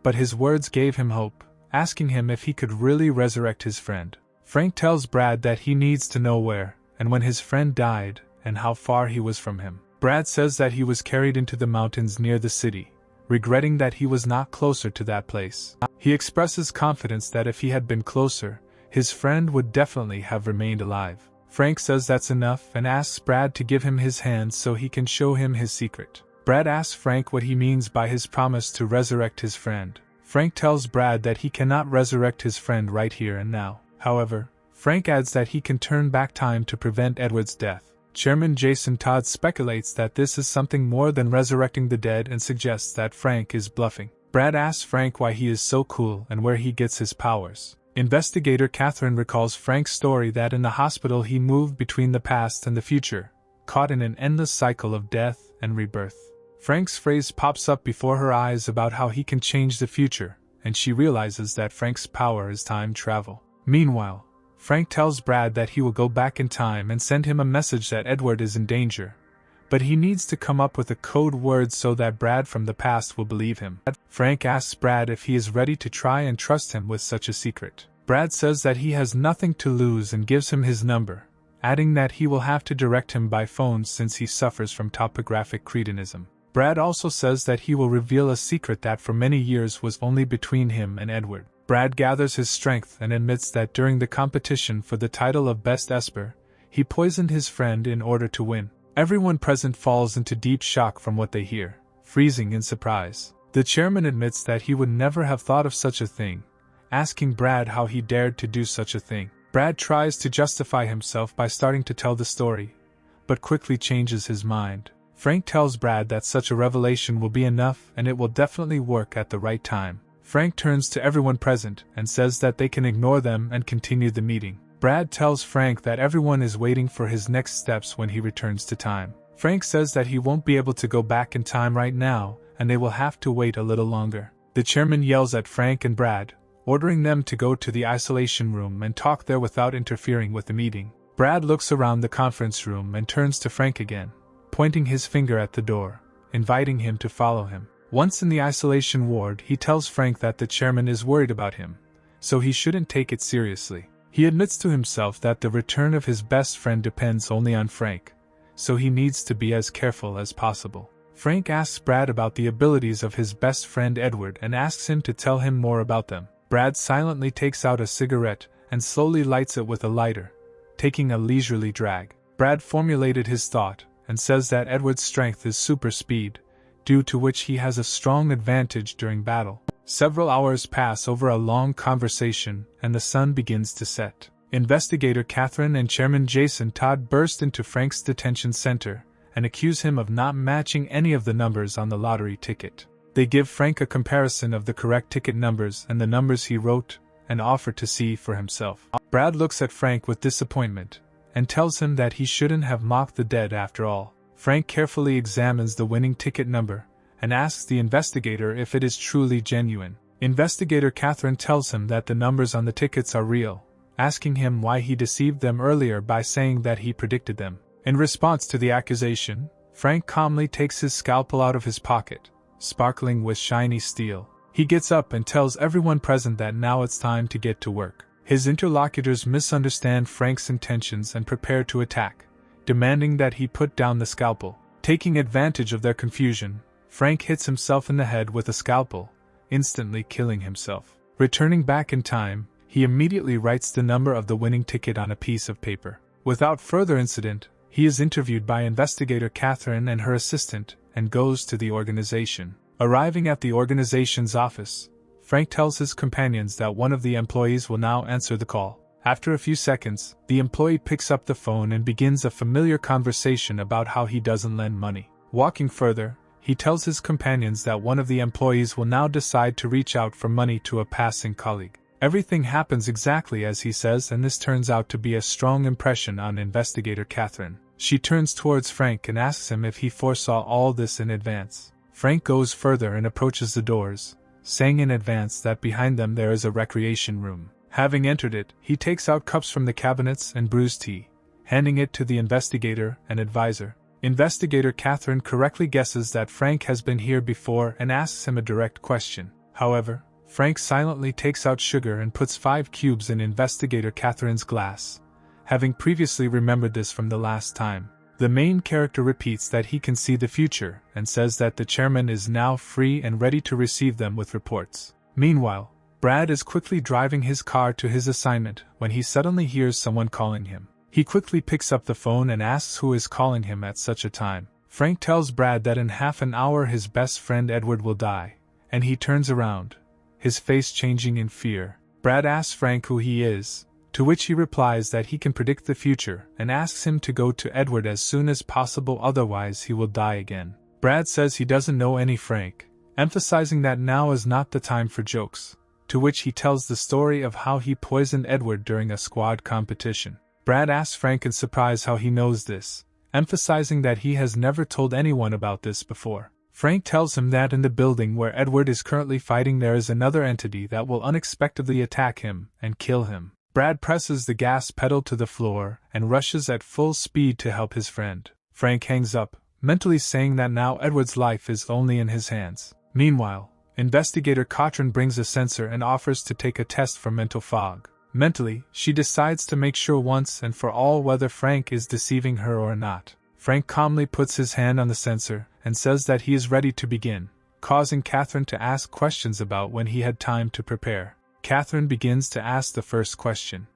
but his words gave him hope, asking him if he could really resurrect his friend. Frank tells Brad that he needs to know where and when his friend died and how far he was from him. Brad says that he was carried into the mountains near the city, regretting that he was not closer to that place. He expresses confidence that if he had been closer, his friend would definitely have remained alive. Frank says that's enough and asks Brad to give him his hand so he can show him his secret. Brad asks Frank what he means by his promise to resurrect his friend. Frank tells Brad that he cannot resurrect his friend right here and now. However, Frank adds that he can turn back time to prevent Edward's death. Chairman Jason Todd speculates that this is something more than resurrecting the dead and suggests that Frank is bluffing. Brad asks Frank why he is so cool and where he gets his powers. Investigator Catherine recalls Frank's story that in the hospital he moved between the past and the future, caught in an endless cycle of death and rebirth. Frank's phrase pops up before her eyes about how he can change the future, and she realizes that Frank's power is time travel. Meanwhile, Frank tells Brad that he will go back in time and send him a message that Edward is in danger, but he needs to come up with a code word so that Brad from the past will believe him. Frank asks Brad if he is ready to try and trust him with such a secret. Brad says that he has nothing to lose and gives him his number, adding that he will have to direct him by phone since he suffers from topographic cretinism. Brad also says that he will reveal a secret that for many years was only between him and Edward. Brad gathers his strength and admits that during the competition for the title of Best Esper, he poisoned his friend in order to win. Everyone present falls into deep shock from what they hear, freezing in surprise. The chairman admits that he would never have thought of such a thing, asking Brad how he dared to do such a thing. Brad tries to justify himself by starting to tell the story, but quickly changes his mind. Frank tells Brad that such a revelation will be enough and it will definitely work at the right time. Frank turns to everyone present and says that they can ignore them and continue the meeting. Brad tells Frank that everyone is waiting for his next steps when he returns to time. Frank says that he won't be able to go back in time right now and they will have to wait a little longer. The chairman yells at Frank and Brad, ordering them to go to the isolation room and talk there without interfering with the meeting. Brad looks around the conference room and turns to Frank again, pointing his finger at the door, inviting him to follow him. Once in the isolation ward, he tells Frank that the chairman is worried about him, so he shouldn't take it seriously. He admits to himself that the return of his best friend depends only on Frank, so he needs to be as careful as possible. Frank asks Brad about the abilities of his best friend Edward and asks him to tell him more about them. Brad silently takes out a cigarette and slowly lights it with a lighter, taking a leisurely drag. Brad formulated his thought and says that Edward's strength is super speed, due to which he has a strong advantage during battle. Several hours pass over a long conversation and the sun begins to set. Investigator Catherine and Chairman Jason Todd burst into Frank's detention center and accuse him of not matching any of the numbers on the lottery ticket. They give Frank a comparison of the correct ticket numbers and the numbers he wrote and offer to see for himself. Brad looks at Frank with disappointment and tells him that he shouldn't have mocked the dead after all. Frank carefully examines the winning ticket number and asks the investigator if it is truly genuine. Investigator Catherine tells him that the numbers on the tickets are real, asking him why he deceived them earlier by saying that he predicted them. In response to the accusation, Frank calmly takes his scalpel out of his pocket, sparkling with shiny steel. He gets up and tells everyone present that now it's time to get to work. His interlocutors misunderstand Frank's intentions and prepare to attack, demanding that he put down the scalpel. Taking advantage of their confusion, Frank hits himself in the head with a scalpel, instantly killing himself. Returning back in time, he immediately writes the number of the winning ticket on a piece of paper. Without further incident, he is interviewed by investigator Catherine and her assistant and goes to the organization. Arriving at the organization's office, Frank tells his companions that one of the employees will now answer the call. After a few seconds, the employee picks up the phone and begins a familiar conversation about how he doesn't lend money. Walking further, he tells his companions that one of the employees will now decide to reach out for money to a passing colleague. Everything happens exactly as he says, and this turns out to be a strong impression on investigator Catherine. She turns towards Frank and asks him if he foresaw all this in advance. Frank goes further and approaches the doors, saying in advance that behind them there is a recreation room. Having entered it, he takes out cups from the cabinets and brews tea, handing it to the investigator and advisor. Investigator Catherine correctly guesses that Frank has been here before and asks him a direct question. However, Frank silently takes out sugar and puts 5 cubes in investigator Catherine's glass, having previously remembered this from the last time. The main character repeats that he can see the future and says that the chairman is now free and ready to receive them with reports. Meanwhile, Brad is quickly driving his car to his assignment when he suddenly hears someone calling him. He quickly picks up the phone and asks who is calling him at such a time. Frank tells Brad that in half an hour his best friend Edward will die, and he turns around, his face changing in fear. Brad asks Frank who he is, to which he replies that he can predict the future and asks him to go to Edward as soon as possible, otherwise he will die again. Brad says he doesn't know any Frank, emphasizing that now is not the time for jokes, to which he tells the story of how he poisoned Edward during a squad competition. Brad asks Frank in surprise how he knows this, emphasizing that he has never told anyone about this before. Frank tells him that in the building where Edward is currently fighting there is another entity that will unexpectedly attack him and kill him. Brad presses the gas pedal to the floor and rushes at full speed to help his friend. Frank hangs up, mentally saying that now Edward's life is only in his hands. Meanwhile, Investigator Katrin brings a sensor and offers to take a test for mental fog. Mentally, she decides to make sure once and for all whether Frank is deceiving her or not. Frank calmly puts his hand on the sensor and says that he is ready to begin, causing Catherine to ask questions about when he had time to prepare. Catherine begins to ask the first question.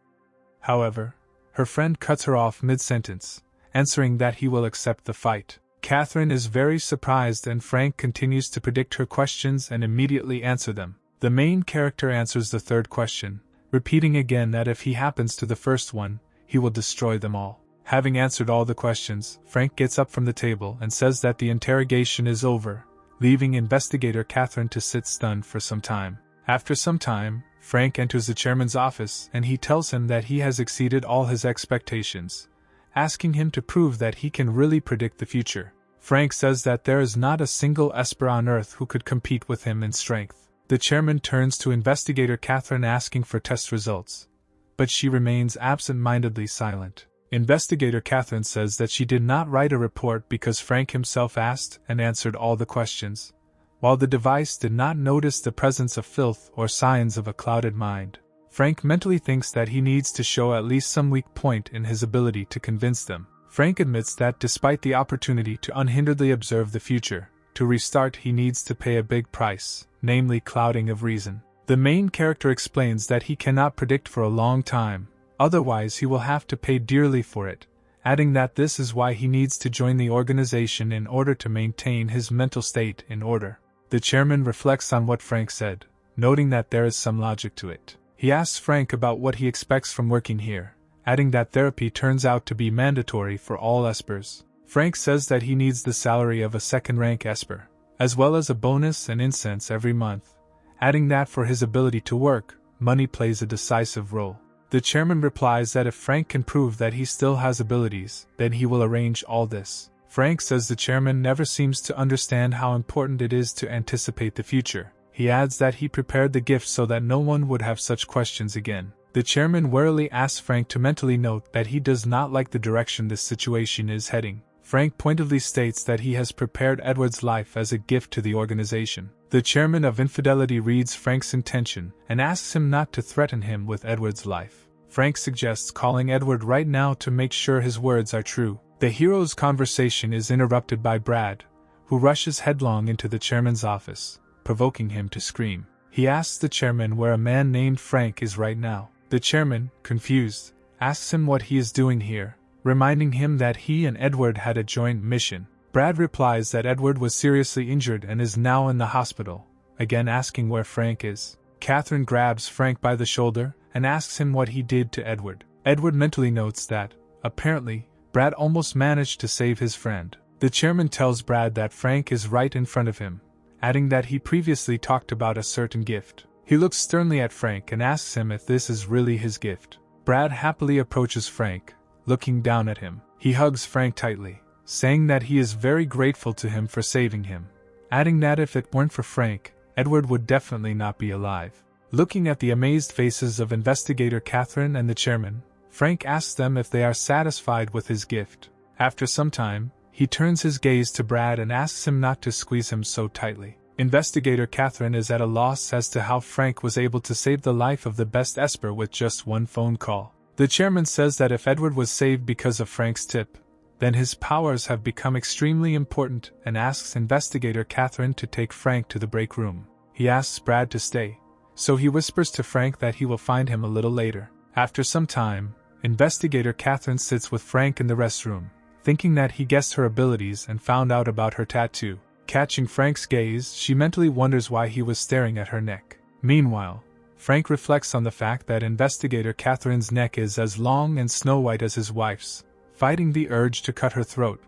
However, her friend cuts her off mid-sentence, answering that he will accept the fight. Catherine is very surprised and Frank continues to predict her questions and immediately answer them. The main character answers the third question, repeating again that if he happens to the first one, he will destroy them all. Having answered all the questions, Frank gets up from the table and says that the interrogation is over, leaving Investigator Catherine to sit stunned for some time. After some time, Frank enters the chairman's office and he tells him that he has exceeded all his expectations, asking him to prove that he can really predict the future. Frank says that there is not a single Esper on Earth who could compete with him in strength. The chairman turns to Investigator Catherine asking for test results, but she remains absent-mindedly silent. Investigator Catherine says that she did not write a report because Frank himself asked and answered all the questions, while the device did not notice the presence of filth or signs of a clouded mind. Frank mentally thinks that he needs to show at least some weak point in his ability to convince them. Frank admits that despite the opportunity to unhinderedly observe the future, to restart he needs to pay a big price, namely clouding of reason. The main character explains that he cannot predict for a long time, otherwise he will have to pay dearly for it, adding that this is why he needs to join the organization in order to maintain his mental state in order. The chairman reflects on what Frank said, noting that there is some logic to it. He asks Frank about what he expects from working here, adding that therapy turns out to be mandatory for all Espers. Frank says that he needs the salary of a second-rank Esper, as well as a bonus and incense every month, adding that for his ability to work, money plays a decisive role. The chairman replies that if Frank can prove that he still has abilities, then he will arrange all this. Frank says the chairman never seems to understand how important it is to anticipate the future. He adds that he prepared the gift so that no one would have such questions again. The chairman warily asks Frank to mentally note that he does not like the direction this situation is heading. Frank pointedly states that he has prepared Edward's life as a gift to the organization. The chairman of Infidelity reads Frank's intention and asks him not to threaten him with Edward's life. Frank suggests calling Edward right now to make sure his words are true. The hero's conversation is interrupted by Brad, who rushes headlong into the chairman's office, provoking him to scream. He asks the chairman where a man named Frank is right now. The chairman, confused, asks him what he is doing here, reminding him that he and Edward had a joint mission. Brad replies that Edward was seriously injured and is now in the hospital, again asking where Frank is. Catherine grabs Frank by the shoulder and asks him what he did to Edward. Edward mentally notes that, apparently, Brad almost managed to save his friend. The chairman tells Brad that Frank is right in front of him, adding that he previously talked about a certain gift. He looks sternly at Frank and asks him if this is really his gift. Brad happily approaches Frank, looking down at him. He hugs Frank tightly, saying that he is very grateful to him for saving him, adding that if it weren't for Frank, Edward would definitely not be alive. Looking at the amazed faces of Investigator Catherine and the chairman, Frank asks them if they are satisfied with his gift. After some time, he turns his gaze to Brad and asks him not to squeeze him so tightly. Investigator Catherine is at a loss as to how Frank was able to save the life of the best Esper with just one phone call. The chairman says that if Edward was saved because of Frank's tip, then his powers have become extremely important and asks Investigator Catherine to take Frank to the break room. He asks Brad to stay, so he whispers to Frank that he will find him a little later. After some time, Investigator Catherine sits with Frank in the restroom, thinking that he guessed her abilities and found out about her tattoo. Catching Frank's gaze, she mentally wonders why he was staring at her neck. Meanwhile, Frank reflects on the fact that Investigator Catherine's neck is as long and snow-white as his wife's, fighting the urge to cut her throat,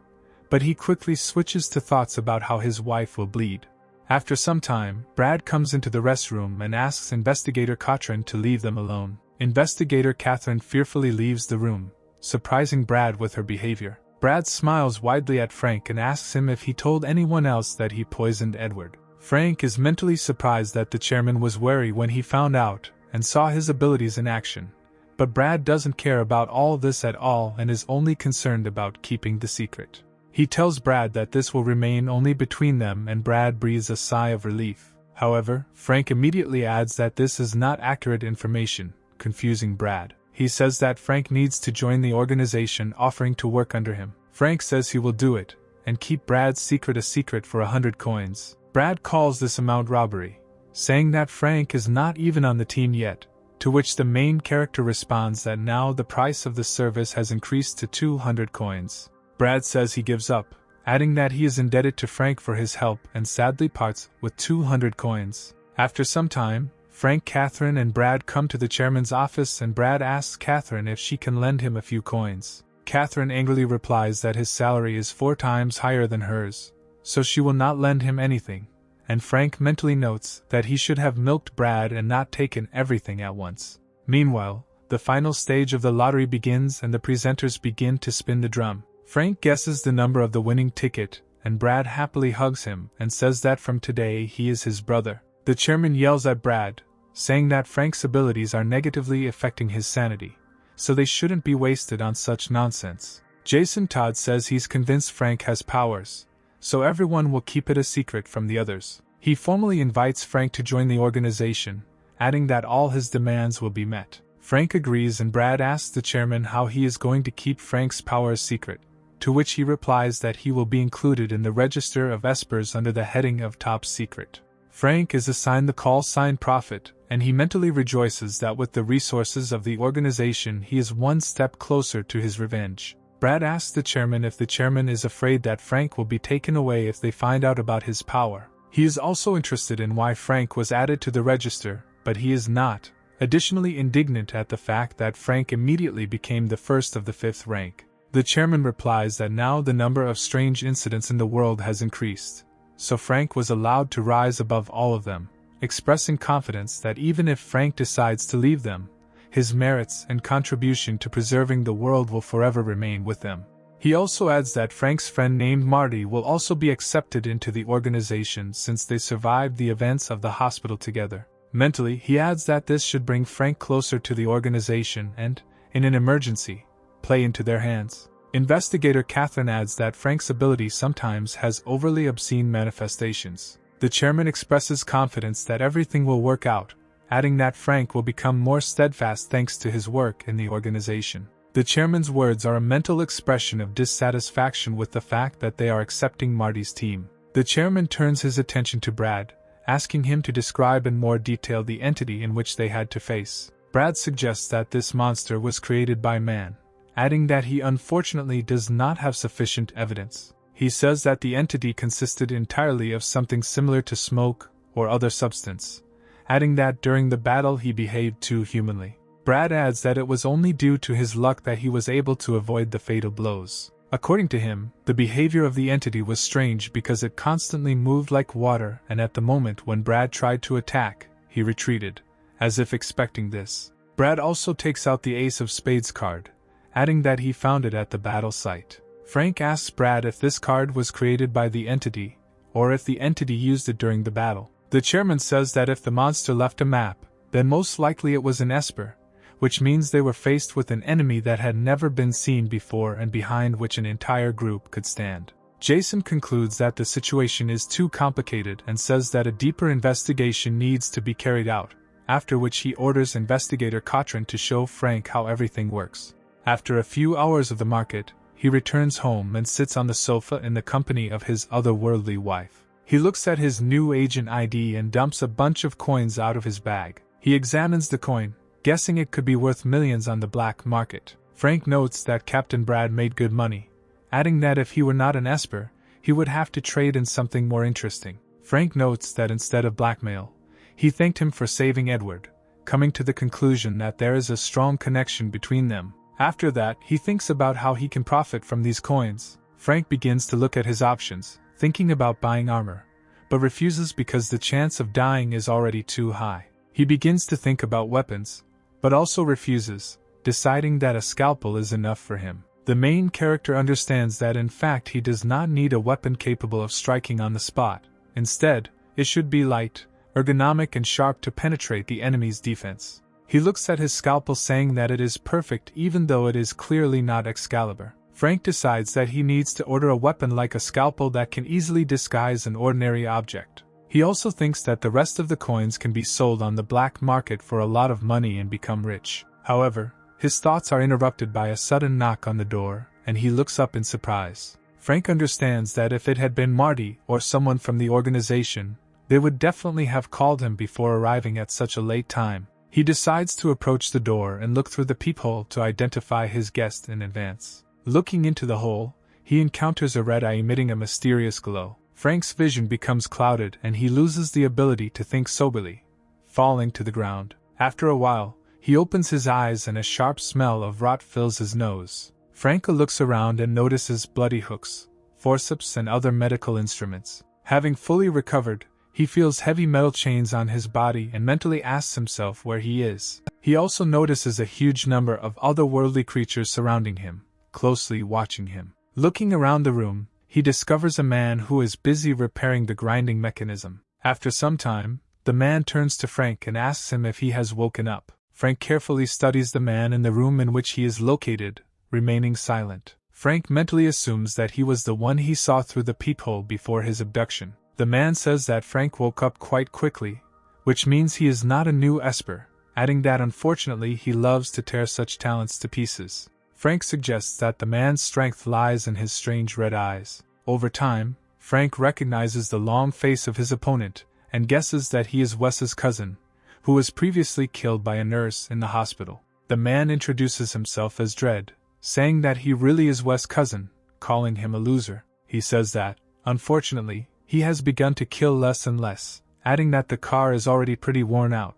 but he quickly switches to thoughts about how his wife will bleed. After some time, Brad comes into the restroom and asks Investigator Catherine to leave them alone. Investigator Catherine fearfully leaves the room, surprising Brad with her behavior. Brad smiles widely at Frank and asks him if he told anyone else that he poisoned Edward. Frank is mentally surprised that the chairman was wary when he found out and saw his abilities in action, But Brad doesn't care about all this at all and is only concerned about keeping the secret. He tells Brad that this will remain only between them, and Brad breathes a sigh of relief. However, Frank immediately adds that this is not accurate information, confusing Brad. He says that Frank needs to join the organization, offering to work under him. Frank says he will do it, and keep Brad's secret a secret for 100 coins. Brad calls this amount robbery, saying that Frank is not even on the team yet, to which the main character responds that now the price of the service has increased to 200 coins. Brad says he gives up, adding that he is indebted to Frank for his help and sadly parts with 200 coins. After some time, Frank, Catherine, and Brad come to the chairman's office, and Brad asks Catherine if she can lend him a few coins. Catherine angrily replies that his salary is 4 times higher than hers, so she will not lend him anything, and Frank mentally notes that he should have milked Brad and not taken everything at once. Meanwhile, the final stage of the lottery begins and the presenters begin to spin the drum. Frank guesses the number of the winning ticket, and Brad happily hugs him and says that from today he is his brother. The chairman yells at Brad, saying that Frank's abilities are negatively affecting his sanity, so they shouldn't be wasted on such nonsense. Jason Todd says he's convinced Frank has powers, so everyone will keep it a secret from the others. He formally invites Frank to join the organization, adding that all his demands will be met. Frank agrees, and Brad asks the chairman how he is going to keep Frank's powers secret, to which he replies that he will be included in the register of espers under the heading of top secret. Frank is assigned the call sign Prophet, and he mentally rejoices that with the resources of the organization he is one step closer to his revenge. Brad asks the chairman if the chairman is afraid that Frank will be taken away if they find out about his power. He is also interested in why Frank was added to the register, but he is not, additionally indignant at the fact that Frank immediately became the first of the 5th rank. The chairman replies that now the number of strange incidents in the world has increased, so Frank was allowed to rise above all of them, expressing confidence that even if Frank decides to leave them, his merits and contribution to preserving the world will forever remain with them. He also adds that Frank's friend named Marty will also be accepted into the organization since they survived the events of the hospital together. Mentally, he adds that this should bring Frank closer to the organization and, in an emergency, play into their hands. Investigator Catherine adds that Frank's ability sometimes has overly obscene manifestations. The chairman expresses confidence that everything will work out, adding that Frank will become more steadfast thanks to his work in the organization. The chairman's words are a mental expression of dissatisfaction with the fact that they are accepting Marty's team. The chairman turns his attention to Brad, asking him to describe in more detail the entity in which they had to face. Brad suggests that this monster was created by man, adding that he unfortunately does not have sufficient evidence. He says that the entity consisted entirely of something similar to smoke or other substance, adding that during the battle he behaved too humanly. Brad adds that it was only due to his luck that he was able to avoid the fatal blows. According to him, the behavior of the entity was strange because it constantly moved like water, and at the moment when Brad tried to attack, he retreated, as if expecting this. Brad also takes out the Ace of Spades card, adding that he found it at the battle site. Frank asks Brad if this card was created by the entity, or if the entity used it during the battle. The chairman says that if the monster left a map, then most likely it was an esper, which means they were faced with an enemy that had never been seen before and behind which an entire group could stand. Jason concludes that the situation is too complicated and says that a deeper investigation needs to be carried out, after which he orders investigator Cotran to show Frank how everything works. After a few hours of the market, he returns home and sits on the sofa in the company of his otherworldly wife. He looks at his new agent ID and dumps a bunch of coins out of his bag. He examines the coin, guessing it could be worth millions on the black market. Frank notes that Captain Brad made good money, adding that if he were not an esper, he would have to trade in something more interesting. Frank notes that instead of blackmail, he thanked him for saving Edward, coming to the conclusion that there is a strong connection between them. After that, he thinks about how he can profit from these coins. Frank begins to look at his options, thinking about buying armor, but refuses because the chance of dying is already too high. He begins to think about weapons, but also refuses, deciding that a scalpel is enough for him. The main character understands that in fact he does not need a weapon capable of striking on the spot. Instead, it should be light, ergonomic and sharp to penetrate the enemy's defense. He looks at his scalpel saying that it is perfect even though it is clearly not Excalibur. Frank decides that he needs to order a weapon like a scalpel that can easily disguise an ordinary object. He also thinks that the rest of the coins can be sold on the black market for a lot of money and become rich. However, his thoughts are interrupted by a sudden knock on the door, and he looks up in surprise. Frank understands that if it had been Marty or someone from the organization, they would definitely have called him before arriving at such a late time. He decides to approach the door and look through the peephole to identify his guest in advance. Looking into the hole, he encounters a red eye emitting a mysterious glow. Frank's vision becomes clouded and he loses the ability to think soberly, falling to the ground. After a while, he opens his eyes and a sharp smell of rot fills his nose. Frank looks around and notices bloody hooks, forceps and other medical instruments. Having fully recovered, he feels heavy metal chains on his body and mentally asks himself where he is. He also notices a huge number of otherworldly creatures surrounding him, closely watching him. Looking around the room, he discovers a man who is busy repairing the grinding mechanism. After some time, the man turns to Frank and asks him if he has woken up. Frank carefully studies the man in the room in which he is located, remaining silent. Frank mentally assumes that he was the one he saw through the peephole before his abduction. The man says that Frank woke up quite quickly, which means he is not a new Esper, adding that unfortunately he loves to tear such talents to pieces. Frank suggests that the man's strength lies in his strange red eyes. Over time, Frank recognizes the long face of his opponent and guesses that he is Wes's cousin, who was previously killed by a nurse in the hospital. The man introduces himself as Dredd, saying that he really is Wes' cousin, calling him a loser. He says that, unfortunately, he has begun to kill less and less, adding that the car is already pretty worn out,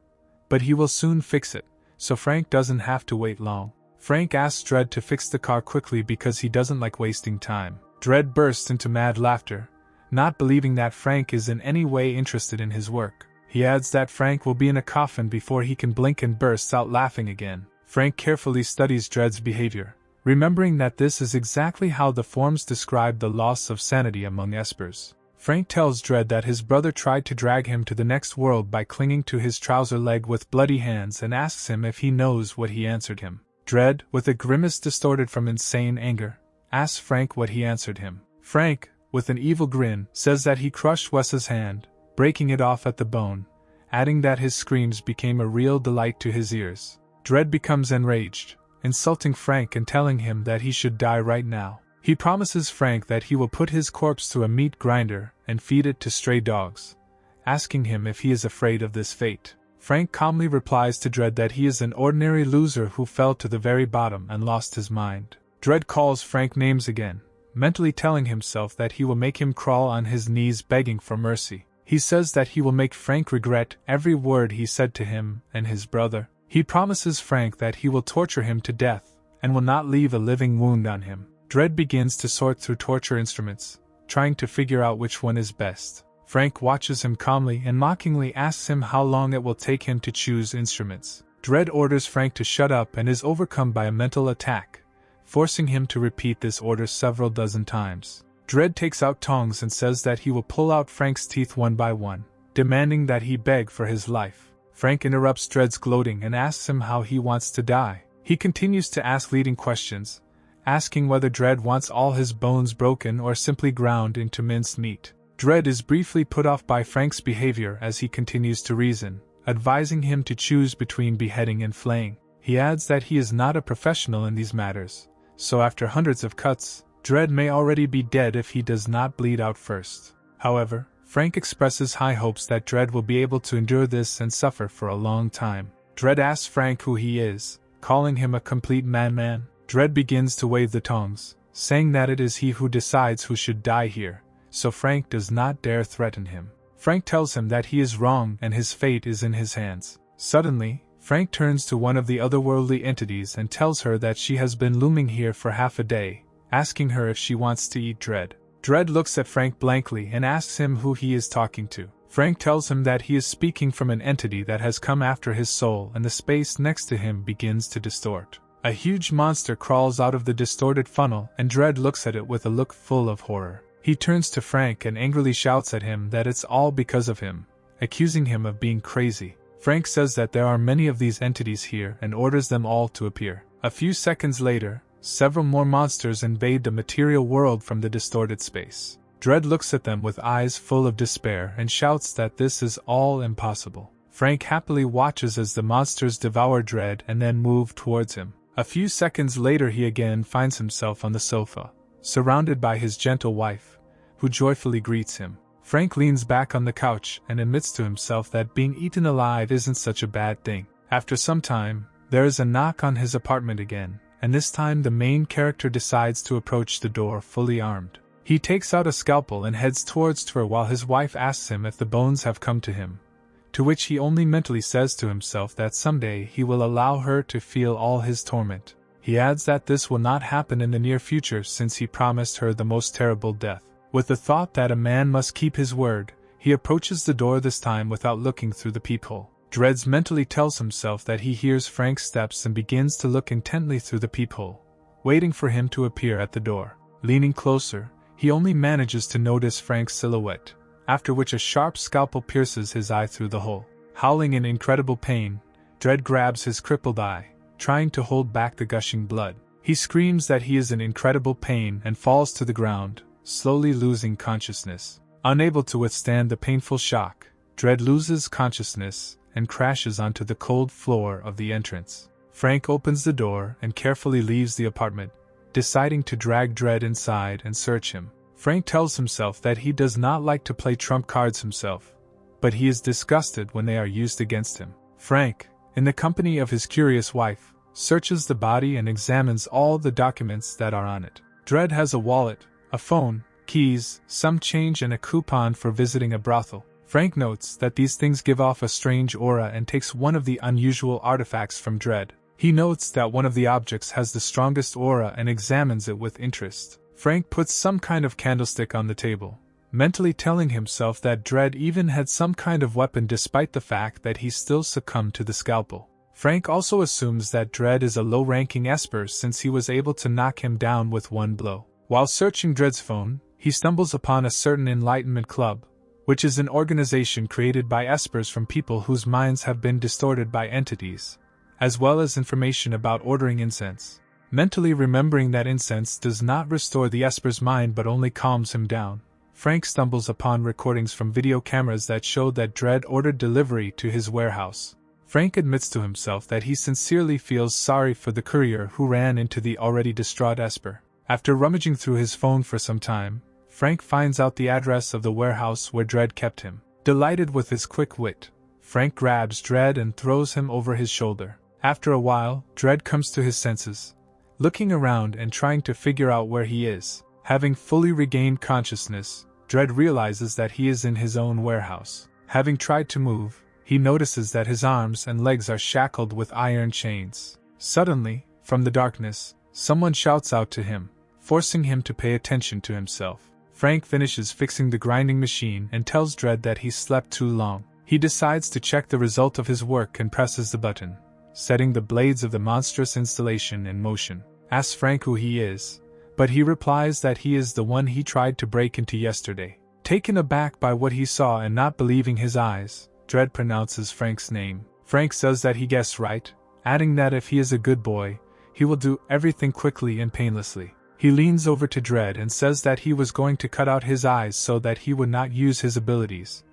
but he will soon fix it, so Frank doesn't have to wait long. Frank asks Dredd to fix the car quickly because he doesn't like wasting time. Dredd bursts into mad laughter, not believing that Frank is in any way interested in his work. He adds that Frank will be in a coffin before he can blink and bursts out laughing again. Frank carefully studies Dredd's behavior, remembering that this is exactly how the forms describe the loss of sanity among Espers. Frank tells Dredd that his brother tried to drag him to the next world by clinging to his trouser leg with bloody hands and asks him if he knows what he answered him. Dredd, with a grimace distorted from insane anger, asks Frank what he answered him. Frank, with an evil grin, says that he crushed Wes's hand, breaking it off at the bone, adding that his screams became a real delight to his ears. Dredd becomes enraged, insulting Frank and telling him that he should die right now. He promises Frank that he will put his corpse through a meat grinder and feed it to stray dogs, asking him if he is afraid of this fate. Frank calmly replies to Dredd that he is an ordinary loser who fell to the very bottom and lost his mind. Dredd calls Frank names again, mentally telling himself that he will make him crawl on his knees begging for mercy. He says that he will make Frank regret every word he said to him and his brother. He promises Frank that he will torture him to death and will not leave a living wound on him. Dredd begins to sort through torture instruments, trying to figure out which one is best. Frank watches him calmly and mockingly asks him how long it will take him to choose instruments. Dredd orders Frank to shut up and is overcome by a mental attack, forcing him to repeat this order several dozen times. Dredd takes out tongs and says that he will pull out Frank's teeth one by one, demanding that he beg for his life. Frank interrupts Dredd's gloating and asks him how he wants to die. He continues to ask leading questions, asking whether Dredd wants all his bones broken or simply ground into minced meat. Dredd is briefly put off by Frank's behavior as he continues to reason, advising him to choose between beheading and flaying. He adds that he is not a professional in these matters, so after hundreds of cuts, Dredd may already be dead if he does not bleed out first. However, Frank expresses high hopes that Dredd will be able to endure this and suffer for a long time. Dredd asks Frank who he is, calling him a complete madman. Dredd begins to wave the tongs, saying that it is he who decides who should die here, so Frank does not dare threaten him. Frank tells him that he is wrong and his fate is in his hands. Suddenly, Frank turns to one of the otherworldly entities and tells her that she has been looming here for half a day, asking her if she wants to eat Dredd. Dredd looks at Frank blankly and asks him who he is talking to. Frank tells him that he is speaking from an entity that has come after his soul, and the space next to him begins to distort. A huge monster crawls out of the distorted funnel and Dredd looks at it with a look full of horror. He turns to Frank and angrily shouts at him that it's all because of him, accusing him of being crazy. Frank says that there are many of these entities here and orders them all to appear. A few seconds later, several more monsters invade the material world from the distorted space. Dredd looks at them with eyes full of despair and shouts that this is all impossible. Frank happily watches as the monsters devour Dredd and then move towards him. A few seconds later he again finds himself on the sofa, surrounded by his gentle wife, who joyfully greets him. Frank leans back on the couch and admits to himself that being eaten alive isn't such a bad thing. After some time, there is a knock on his apartment again, and this time the main character decides to approach the door fully armed. He takes out a scalpel and heads towards her while his wife asks him if the bones have come to him, to which he only mentally says to himself that someday he will allow her to feel all his torment. He adds that this will not happen in the near future since he promised her the most terrible death. With the thought that a man must keep his word, he approaches the door this time without looking through the peephole. Dredd mentally tells himself that he hears Frank's steps and begins to look intently through the peephole, waiting for him to appear at the door. Leaning closer, he only manages to notice Frank's silhouette, after which a sharp scalpel pierces his eye through the hole. Howling in incredible pain, Dredd grabs his crippled eye, trying to hold back the gushing blood. He screams that he is in incredible pain and falls to the ground, slowly losing consciousness. Unable to withstand the painful shock, Dredd loses consciousness and crashes onto the cold floor of the entrance. Frank opens the door and carefully leaves the apartment, deciding to drag Dredd inside and search him. Frank tells himself that he does not like to play trump cards himself, but he is disgusted when they are used against him. Frank, in the company of his curious wife, searches the body and examines all the documents that are on it. Dredd has a wallet, a phone, keys, some change and a coupon for visiting a brothel. Frank notes that these things give off a strange aura and takes one of the unusual artifacts from Dredd. He notes that one of the objects has the strongest aura and examines it with interest. Frank puts some kind of candlestick on the table, mentally telling himself that Dredd even had some kind of weapon despite the fact that he still succumbed to the scalpel. Frank also assumes that Dredd is a low-ranking Esper since he was able to knock him down with one blow. While searching Dredd's phone, he stumbles upon a certain Enlightenment Club, which is an organization created by Espers from people whose minds have been distorted by entities, as well as information about ordering incense. Mentally remembering that incense does not restore the Esper's mind but only calms him down, Frank stumbles upon recordings from video cameras that show that Dredd ordered delivery to his warehouse. Frank admits to himself that he sincerely feels sorry for the courier who ran into the already distraught Esper. After rummaging through his phone for some time, Frank finds out the address of the warehouse where Dredd kept him. Delighted with his quick wit, Frank grabs Dredd and throws him over his shoulder. After a while, Dredd comes to his senses, looking around and trying to figure out where he is. Having fully regained consciousness, Dredd realizes that he is in his own warehouse. Having tried to move, he notices that his arms and legs are shackled with iron chains. Suddenly, from the darkness, someone shouts out to him, forcing him to pay attention to himself. Frank finishes fixing the grinding machine and tells Dredd that he slept too long. He decides to check the result of his work and presses the button, setting the blades of the monstrous installation in motion. Asks Frank who he is, but he replies that he is the one he tried to break into yesterday. Taken aback by what he saw and not believing his eyes, Dredd pronounces Frank's name. Frank says that he guessed right, adding that if he is a good boy, he will do everything quickly and painlessly. He leans over to Dredd and says that he was going to cut out his eyes so that he would not use his abilities,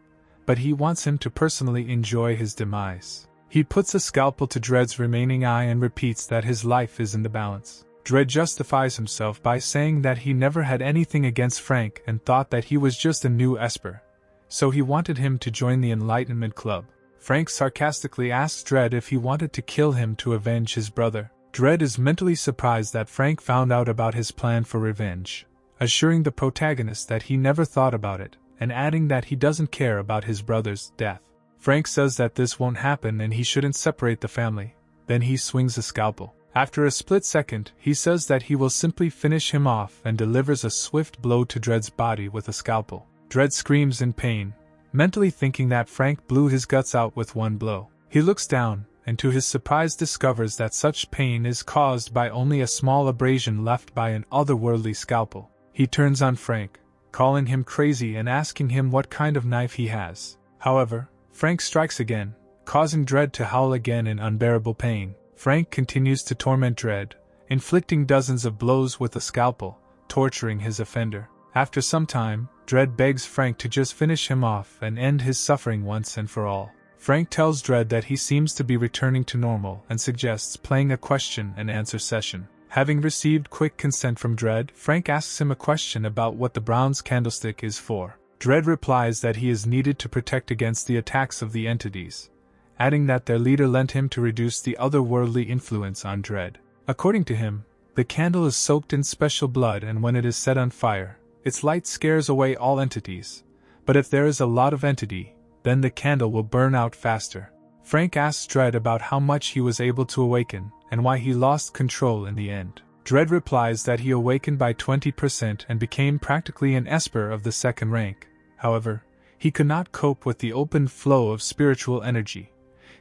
but he wants him to personally enjoy his demise. He puts a scalpel to Dredd's remaining eye and repeats that his life is in the balance. Dredd justifies himself by saying that he never had anything against Frank and thought that he was just a new Esper, so he wanted him to join the Enlightenment Club. Frank sarcastically asks Dredd if he wanted to kill him to avenge his brother. Dredd is mentally surprised that Frank found out about his plan for revenge, assuring the protagonist that he never thought about it, and adding that he doesn't care about his brother's death. Frank says that this won't happen and he shouldn't separate the family. Then he swings a scalpel. After a split second, he says that he will simply finish him off and delivers a swift blow to Dredd's body with a scalpel. Dredd screams in pain, mentally thinking that Frank blew his guts out with one blow. He looks down, and to his surprise discovers that such pain is caused by only a small abrasion left by an otherworldly scalpel. He turns on Frank, calling him crazy and asking him what kind of knife he has. However, Frank strikes again, causing Dredd to howl again in unbearable pain. Frank continues to torment Dredd, inflicting dozens of blows with a scalpel, torturing his offender. After some time, Dredd begs Frank to just finish him off and end his suffering once and for all. Frank tells Dredd that he seems to be returning to normal and suggests playing a question-and-answer session. Having received quick consent from Dredd, Frank asks him a question about what the bronze candlestick is for. Dredd replies that he is needed to protect against the attacks of the entities, adding that their leader lent him to reduce the otherworldly influence on Dredd. According to him, the candle is soaked in special blood, and when it is set on fire, its light scares away all entities. But if there is a lot of entity, then the candle will burn out faster. Frank asks Dredd about how much he was able to awaken, and why he lost control in the end. Dredd replies that he awakened by 20% and became practically an Esper of the second rank. However, he could not cope with the open flow of spiritual energy.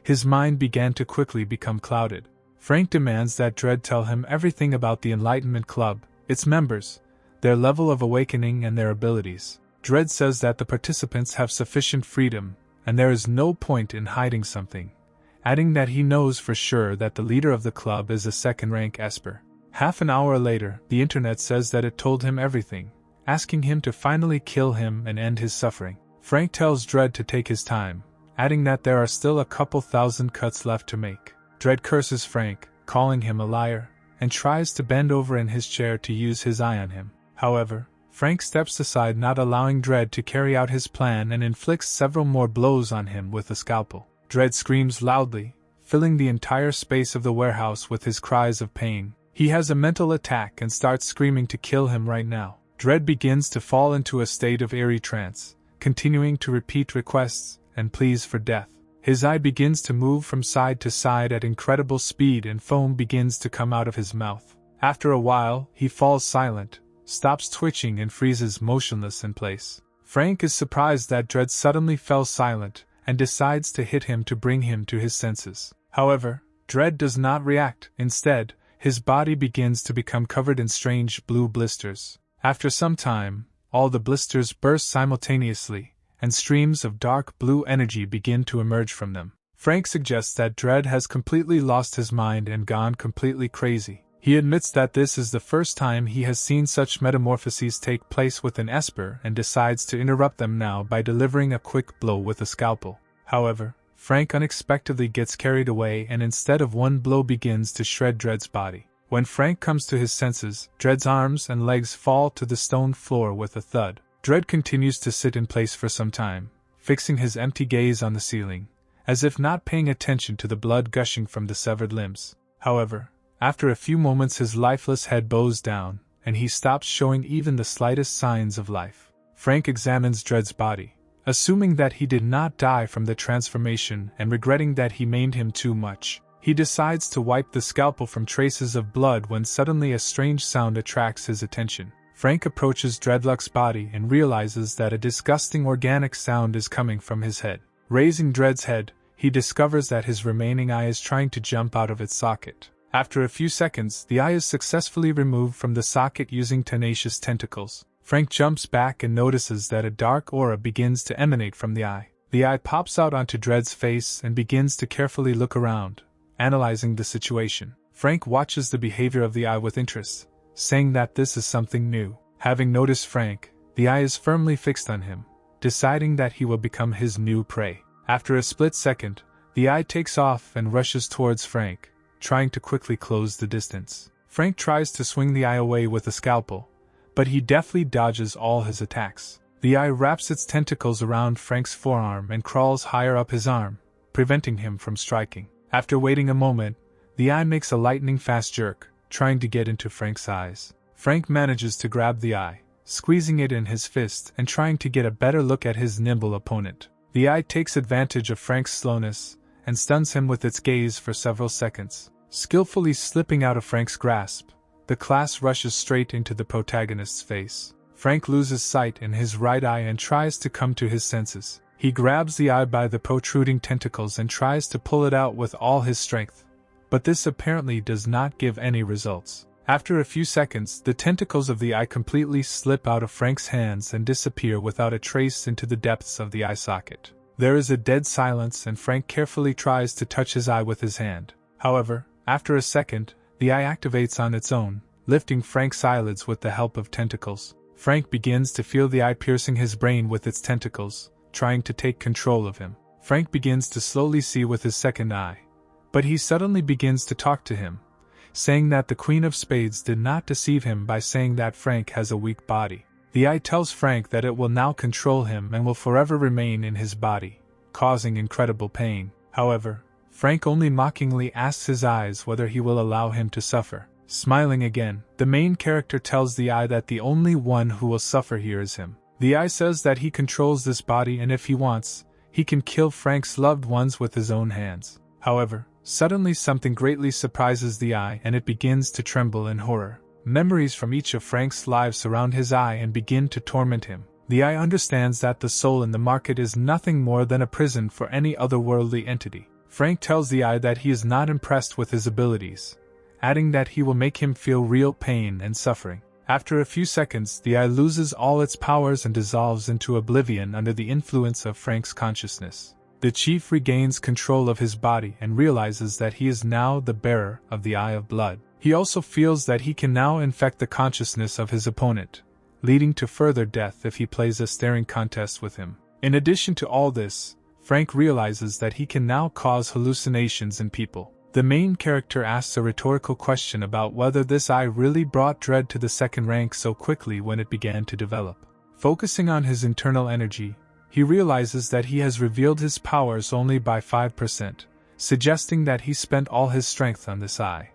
His mind began to quickly become clouded. Frank demands that Dredd tell him everything about the Enlightenment Club, its members, their level of awakening and their abilities. Dredd says that the participants have sufficient freedom, and there is no point in hiding something, adding that he knows for sure that the leader of the club is a second-rank Esper. Half an hour later, the internet says that it told him everything, asking him to finally kill him and end his suffering. Frank tells Dredd to take his time, adding that there are still a couple thousand cuts left to make. Dredd curses Frank, calling him a liar, and tries to bend over in his chair to use his eye on him. However, Frank steps aside, not allowing Dredd to carry out his plan, and inflicts several more blows on him with a scalpel. Dredd screams loudly, filling the entire space of the warehouse with his cries of pain. He has a mental attack and starts screaming to kill him right now. Dredd begins to fall into a state of eerie trance, continuing to repeat requests and pleas for death. His eye begins to move from side to side at incredible speed, and foam begins to come out of his mouth. After a while, he falls silent, stops twitching, and freezes motionless in place. Frank is surprised that Dredd suddenly fell silent, and decides to hit him to bring him to his senses. However, Dredd does not react. Instead, his body begins to become covered in strange blue blisters. After some time, all the blisters burst simultaneously, and streams of dark blue energy begin to emerge from them. Frank suggests that Dredd has completely lost his mind and gone completely crazy. He admits that this is the first time he has seen such metamorphoses take place with an Esper, and decides to interrupt them now by delivering a quick blow with a scalpel. However, Frank unexpectedly gets carried away, and instead of one blow begins to shred Dredd's body. When Frank comes to his senses, Dredd's arms and legs fall to the stone floor with a thud. Dredd continues to sit in place for some time, fixing his empty gaze on the ceiling, as if not paying attention to the blood gushing from the severed limbs. However, after a few moments his lifeless head bows down, and he stops showing even the slightest signs of life. Frank examines Dredd's body, assuming that he did not die from the transformation and regretting that he maimed him too much. He decides to wipe the scalpel from traces of blood when suddenly a strange sound attracts his attention. Frank approaches Dreadluck's body and realizes that a disgusting organic sound is coming from his head. Raising Dredd's head, he discovers that his remaining eye is trying to jump out of its socket. After a few seconds, the eye is successfully removed from the socket using tenacious tentacles. Frank jumps back and notices that a dark aura begins to emanate from the eye. The eye pops out onto Dredd's face and begins to carefully look around, analyzing the situation. Frank watches the behavior of the eye with interest, saying that this is something new. Having noticed Frank, the eye is firmly fixed on him, deciding that he will become his new prey. After a split second, the eye takes off and rushes towards Frank, trying to quickly close the distance. Frank tries to swing the eye away with a scalpel, but he deftly dodges all his attacks. The eye wraps its tentacles around Frank's forearm and crawls higher up his arm, preventing him from striking. After waiting a moment, the eye makes a lightning-fast jerk, trying to get into Frank's eyes. Frank manages to grab the eye, squeezing it in his fist and trying to get a better look at his nimble opponent. The eye takes advantage of Frank's slowness and stuns him with its gaze for several seconds. Skillfully slipping out of Frank's grasp, the class rushes straight into the protagonist's face. Frank loses sight in his right eye and tries to come to his senses. He grabs the eye by the protruding tentacles and tries to pull it out with all his strength, but this apparently does not give any results. After a few seconds, the tentacles of the eye completely slip out of Frank's hands and disappear without a trace into the depths of the eye socket. There is a dead silence and Frank carefully tries to touch his eye with his hand. However, after a second, the eye activates on its own, lifting Frank's eyelids with the help of tentacles. Frank begins to feel the eye piercing his brain with its tentacles, trying to take control of him. Frank begins to slowly see with his second eye. But he suddenly begins to talk to him, saying that the Queen of Spades did not deceive him by saying that Frank has a weak body. The eye tells Frank that it will now control him and will forever remain in his body, causing incredible pain. However, Frank only mockingly asks his eyes whether he will allow him to suffer. Smiling again, the main character tells the eye that the only one who will suffer here is him. The eye says that he controls this body and if he wants, he can kill Frank's loved ones with his own hands. However, suddenly something greatly surprises the eye and it begins to tremble in horror. Memories from each of Frank's lives surround his eye and begin to torment him. The eye understands that the soul in the market is nothing more than a prison for any otherworldly entity. Frank tells the eye that he is not impressed with his abilities, adding that he will make him feel real pain and suffering. After a few seconds, the eye loses all its powers and dissolves into oblivion under the influence of Frank's consciousness. The chief regains control of his body and realizes that he is now the bearer of the Eye of Blood. He also feels that he can now infect the consciousness of his opponent, leading to further death if he plays a staring contest with him. In addition to all this, Frank realizes that he can now cause hallucinations in people. The main character asks a rhetorical question about whether this eye really brought dread to the second rank so quickly when it began to develop. Focusing on his internal energy, he realizes that he has revealed his powers only by 5%, suggesting that he spent all his strength on this eye,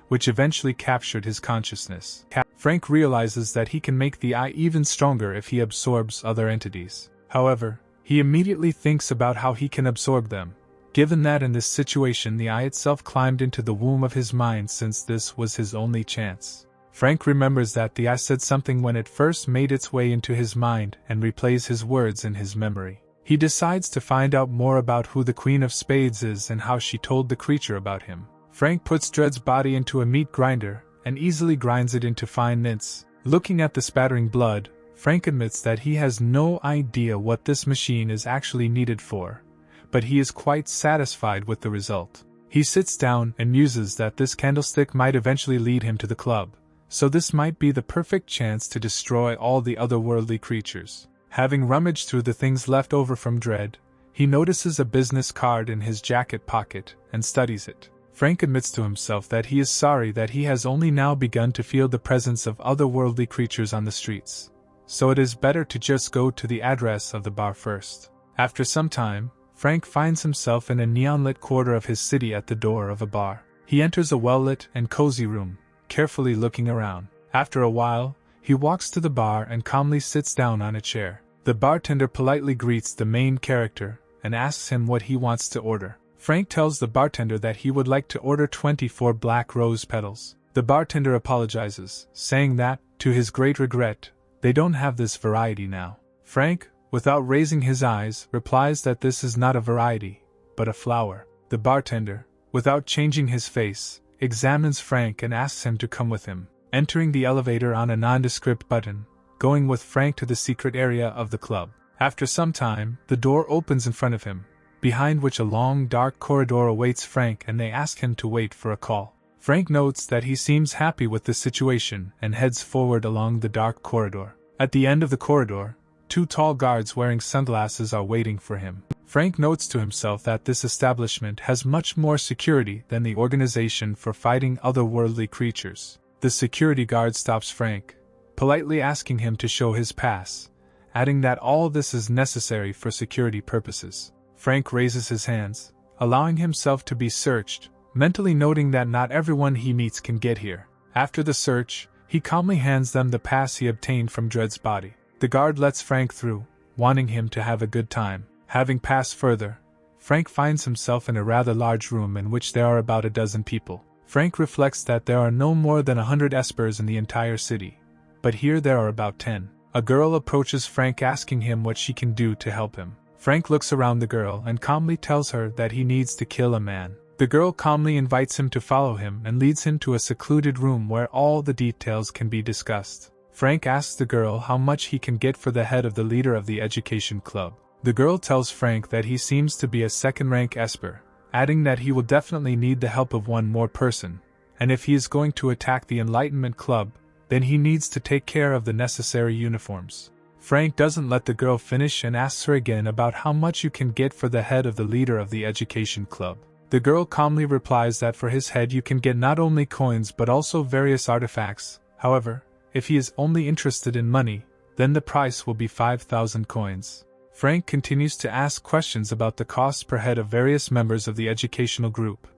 which eventually captured his consciousness. Frank realizes that he can make the eye even stronger if he absorbs other entities. However, he immediately thinks about how he can absorb them, given that in this situation the eye itself climbed into the womb of his mind since this was his only chance. Frank remembers that the eye said something when it first made its way into his mind and replays his words in his memory. He decides to find out more about who the Queen of Spades is and how she told the creature about him. Frank puts Dread's body into a meat grinder and easily grinds it into fine mince. Looking at the spattering blood, Frank admits that he has no idea what this machine is actually needed for, but he is quite satisfied with the result. He sits down and muses that this candlestick might eventually lead him to the club, so this might be the perfect chance to destroy all the otherworldly creatures. Having rummaged through the things left over from Dread, he notices a business card in his jacket pocket and studies it. Frank admits to himself that he is sorry that he has only now begun to feel the presence of otherworldly creatures on the streets, so it is better to just go to the address of the bar first. After some time, Frank finds himself in a neon-lit quarter of his city at the door of a bar. He enters a well-lit and cozy room, carefully looking around. After a while, he walks to the bar and calmly sits down on a chair. The bartender politely greets the main character and asks him what he wants to order. Frank tells the bartender that he would like to order 24 black rose petals. The bartender apologizes, saying that, to his great regret, they don't have this variety now. Frank, without raising his eyes, replies that this is not a variety, but a flower. The bartender, without changing his face, examines Frank and asks him to come with him, entering the elevator on a nondescript button, going with Frank to the secret area of the club. After some time, the door opens in front of him, behind which a long dark corridor awaits Frank, and they ask him to wait for a call. Frank notes that he seems happy with the situation and heads forward along the dark corridor. At the end of the corridor, 2 tall guards wearing sunglasses are waiting for him. Frank notes to himself that this establishment has much more security than the Organization for Fighting Otherworldly Creatures. The security guard stops Frank, politely asking him to show his pass, adding that all this is necessary for security purposes. Frank raises his hands, allowing himself to be searched, mentally noting that not everyone he meets can get here. After the search, he calmly hands them the pass he obtained from Dread's body. The guard lets Frank through, wanting him to have a good time. Having passed further, Frank finds himself in a rather large room in which there are about a dozen people. Frank reflects that there are no more than 100 espers in the entire city, but here there are about 10. A girl approaches Frank asking him what she can do to help him. Frank looks around the girl and calmly tells her that he needs to kill a man. The girl calmly invites him to follow him and leads him to a secluded room where all the details can be discussed. Frank asks the girl how much he can get for the head of the leader of the education club. The girl tells Frank that he seems to be a second-rank esper, adding that he will definitely need the help of one more person, and if he is going to attack the Enlightenment Club, then he needs to take care of the necessary uniforms. Frank doesn't let the girl finish and asks her again about how much you can get for the head of the leader of the education club. The girl calmly replies that for his head you can get not only coins but also various artifacts. However, if he is only interested in money, then the price will be 5,000 coins. Frank continues to ask questions about the cost per head of various members of the educational group,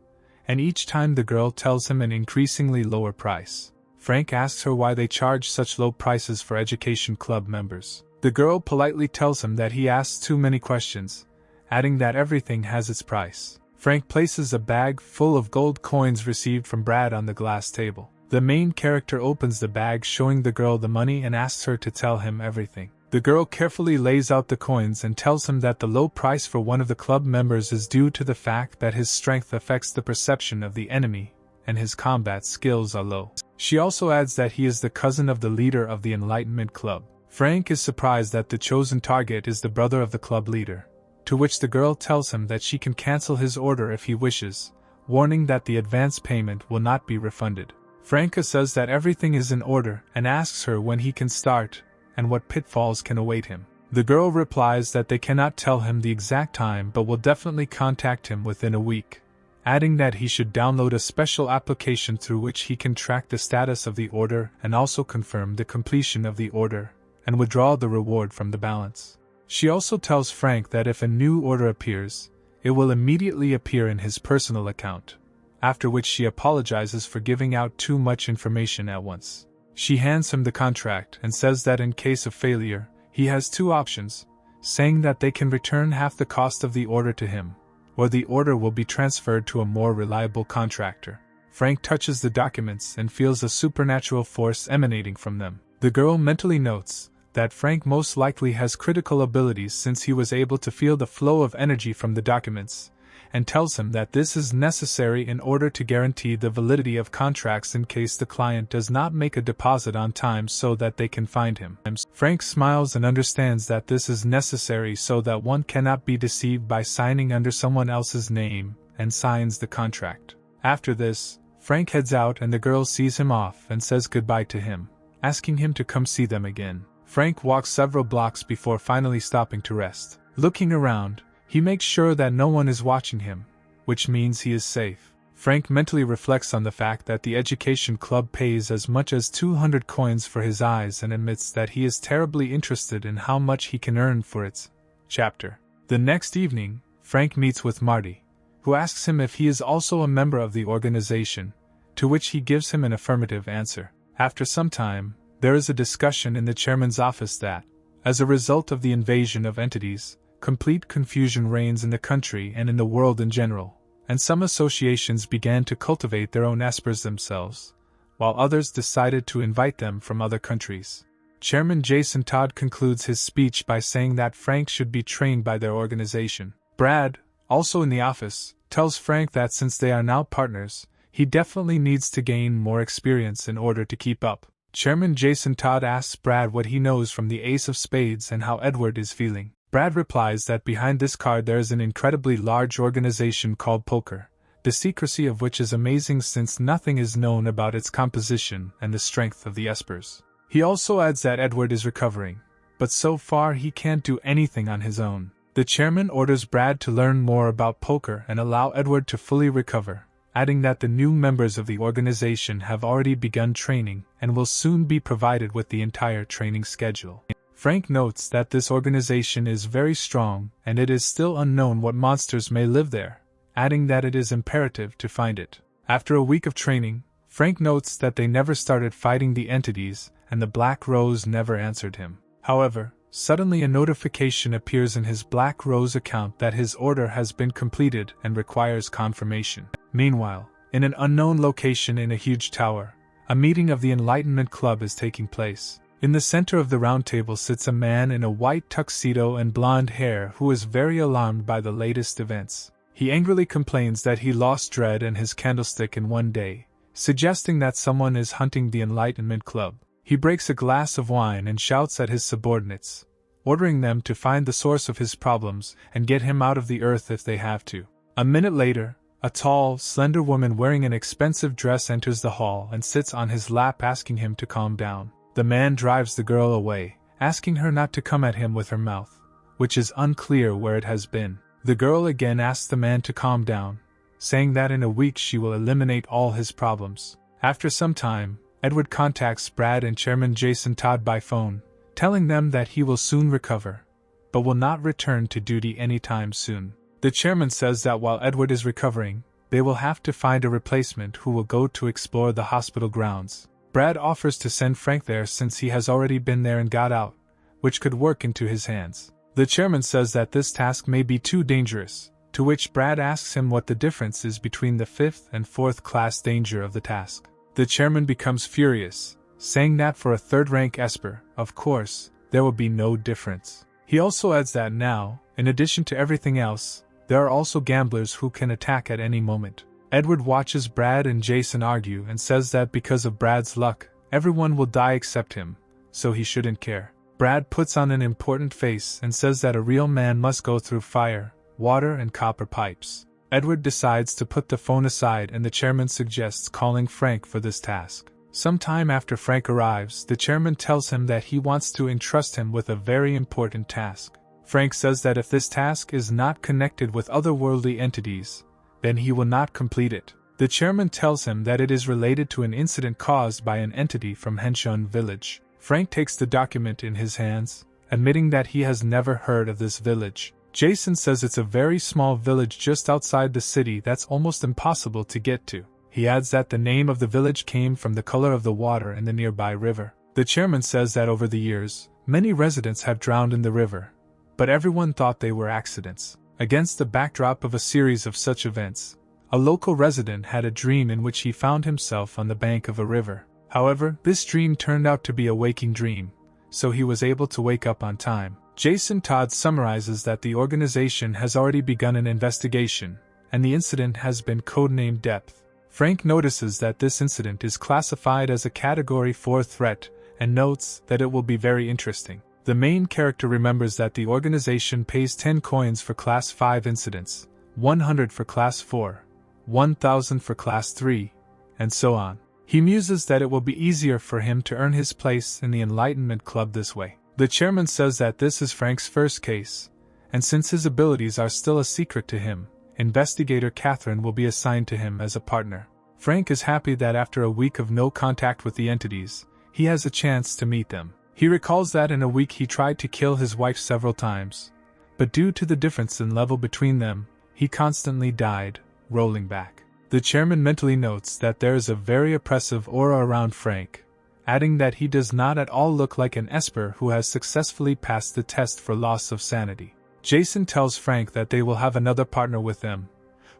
and each time the girl tells him an increasingly lower price. Frank asks her why they charge such low prices for education club members. The girl politely tells him that he asks too many questions, adding that everything has its price. Frank places a bag full of gold coins received from Brad on the glass table. The main character opens the bag, showing the girl the money and asks her to tell him everything. The girl carefully lays out the coins and tells him that the low price for one of the club members is due to the fact that his strength affects the perception of the enemy, and his combat skills are low. She also adds that he is the cousin of the leader of the Enlightenment Club. Frank is surprised that the chosen target is the brother of the club leader, to which the girl tells him that she can cancel his order if he wishes, warning that the advance payment will not be refunded. Frank says that everything is in order and asks her when he can start, and what pitfalls can await him. The girl replies that they cannot tell him the exact time but will definitely contact him within a week, adding that he should download a special application through which he can track the status of the order and also confirm the completion of the order, and withdraw the reward from the balance. She also tells Frank that if a new order appears, it will immediately appear in his personal account, after which she apologizes for giving out too much information at once. She hands him the contract and says that in case of failure, he has two options, saying that they can return half the cost of the order to him, or the order will be transferred to a more reliable contractor. Frank touches the documents and feels a supernatural force emanating from them. The girl mentally notes that Frank most likely has critical abilities since he was able to feel the flow of energy from the documents, and tells him that this is necessary in order to guarantee the validity of contracts in case the client does not make a deposit on time so that they can find him. Frank smiles and understands that this is necessary so that one cannot be deceived by signing under someone else's name, and signs the contract. After this, Frank heads out and the girl sees him off and says goodbye to him, asking him to come see them again. Frank walks several blocks before finally stopping to rest. Looking around, he makes sure that no one is watching him, which means he is safe. Frank mentally reflects on the fact that the education club pays as much as 200 coins for his eyes and admits that he is terribly interested in how much he can earn for its chapter. The next evening, Frank meets with Marty, who asks him if he is also a member of the organization, to which he gives him an affirmative answer. After some time, there is a discussion in the chairman's office that, as a result of the invasion of entities, complete confusion reigns in the country and in the world in general, and some associations began to cultivate their own espers themselves, while others decided to invite them from other countries. Chairman Jason Todd concludes his speech by saying that Frank should be trained by their organization. Brad, also in the office, tells Frank that since they are now partners, he definitely needs to gain more experience in order to keep up. Chairman Jason Todd asks Brad what he knows from the Ace of Spades and how Edward is feeling. Brad replies that behind this card there is an incredibly large organization called Poker, the secrecy of which is amazing since nothing is known about its composition and the strength of the espers. He also adds that Edward is recovering, but so far he can't do anything on his own. The chairman orders Brad to learn more about poker and allow Edward to fully recover, adding that the new members of the organization have already begun training and will soon be provided with the entire training schedule. Frank notes that this organization is very strong and it is still unknown what monsters may live there, adding that it is imperative to find it. After a week of training, Frank notes that they never started fighting the entities and the Black Rose never answered him. However, suddenly a notification appears in his Black Rose account that his order has been completed and requires confirmation. Meanwhile, in an unknown location in a huge tower, a meeting of the Enlightenment Club is taking place. In the center of the round table sits a man in a white tuxedo and blonde hair who is very alarmed by the latest events. He angrily complains that he lost Dread and his candlestick in one day, suggesting that someone is hunting the Enlightenment Club. He breaks a glass of wine and shouts at his subordinates, ordering them to find the source of his problems and get him out of the earth if they have to. A minute later, a tall, slender woman wearing an expensive dress enters the hall and sits on his lap asking him to calm down. The man drives the girl away, asking her not to come at him with her mouth, which is unclear where it has been. The girl again asks the man to calm down, saying that in a week she will eliminate all his problems. After some time, Edward contacts Brad and Chairman Jason Todd by phone, telling them that he will soon recover, but will not return to duty anytime soon. The chairman says that while Edward is recovering, they will have to find a replacement who will go to explore the hospital grounds. Brad offers to send Frank there since he has already been there and got out, which could work into his hands. The chairman says that this task may be too dangerous, to which Brad asks him what the difference is between the 5th and 4th class danger of the task. The chairman becomes furious, saying that for a 3rd-rank Esper, of course, there will be no difference. He also adds that now, in addition to everything else, there are also gamblers who can attack at any moment. Edward watches Brad and Jason argue and says that because of Brad's luck, everyone will die except him, so he shouldn't care. Brad puts on an important face and says that a real man must go through fire, water and copper pipes. Edward decides to put the phone aside and the chairman suggests calling Frank for this task. Sometime after Frank arrives, the chairman tells him that he wants to entrust him with a very important task. Frank says that if this task is not connected with otherworldly entities, then he will not complete it. The chairman tells him that it is related to an incident caused by an entity from Henshin village. Frank takes the document in his hands, admitting that he has never heard of this village. Jason says it's a very small village just outside the city that's almost impossible to get to. He adds that the name of the village came from the color of the water in the nearby river. The chairman says that over the years, many residents have drowned in the river, but everyone thought they were accidents. Against the backdrop of a series of such events, a local resident had a dream in which he found himself on the bank of a river. However, this dream turned out to be a waking dream, so he was able to wake up on time. Jason Todd summarizes that the organization has already begun an investigation, and the incident has been codenamed Depth. Frank notices that this incident is classified as a Category 4 threat, and notes that it will be very interesting. The main character remembers that the organization pays 10 coins for Class 5 incidents, 100 for Class 4, 1,000 for Class 3, and so on. He muses that it will be easier for him to earn his place in the Enlightenment Club this way. The chairman says that this is Frank's first case, and since his abilities are still a secret to him, Investigator Catherine will be assigned to him as a partner. Frank is happy that after a week of no contact with the entities, he has a chance to meet them. He recalls that in a week he tried to kill his wife several times, but due to the difference in level between them, he constantly died, rolling back. The chairman mentally notes that there is a very oppressive aura around Frank, adding that he does not at all look like an Esper who has successfully passed the test for loss of sanity. Jason tells Frank that they will have another partner with them,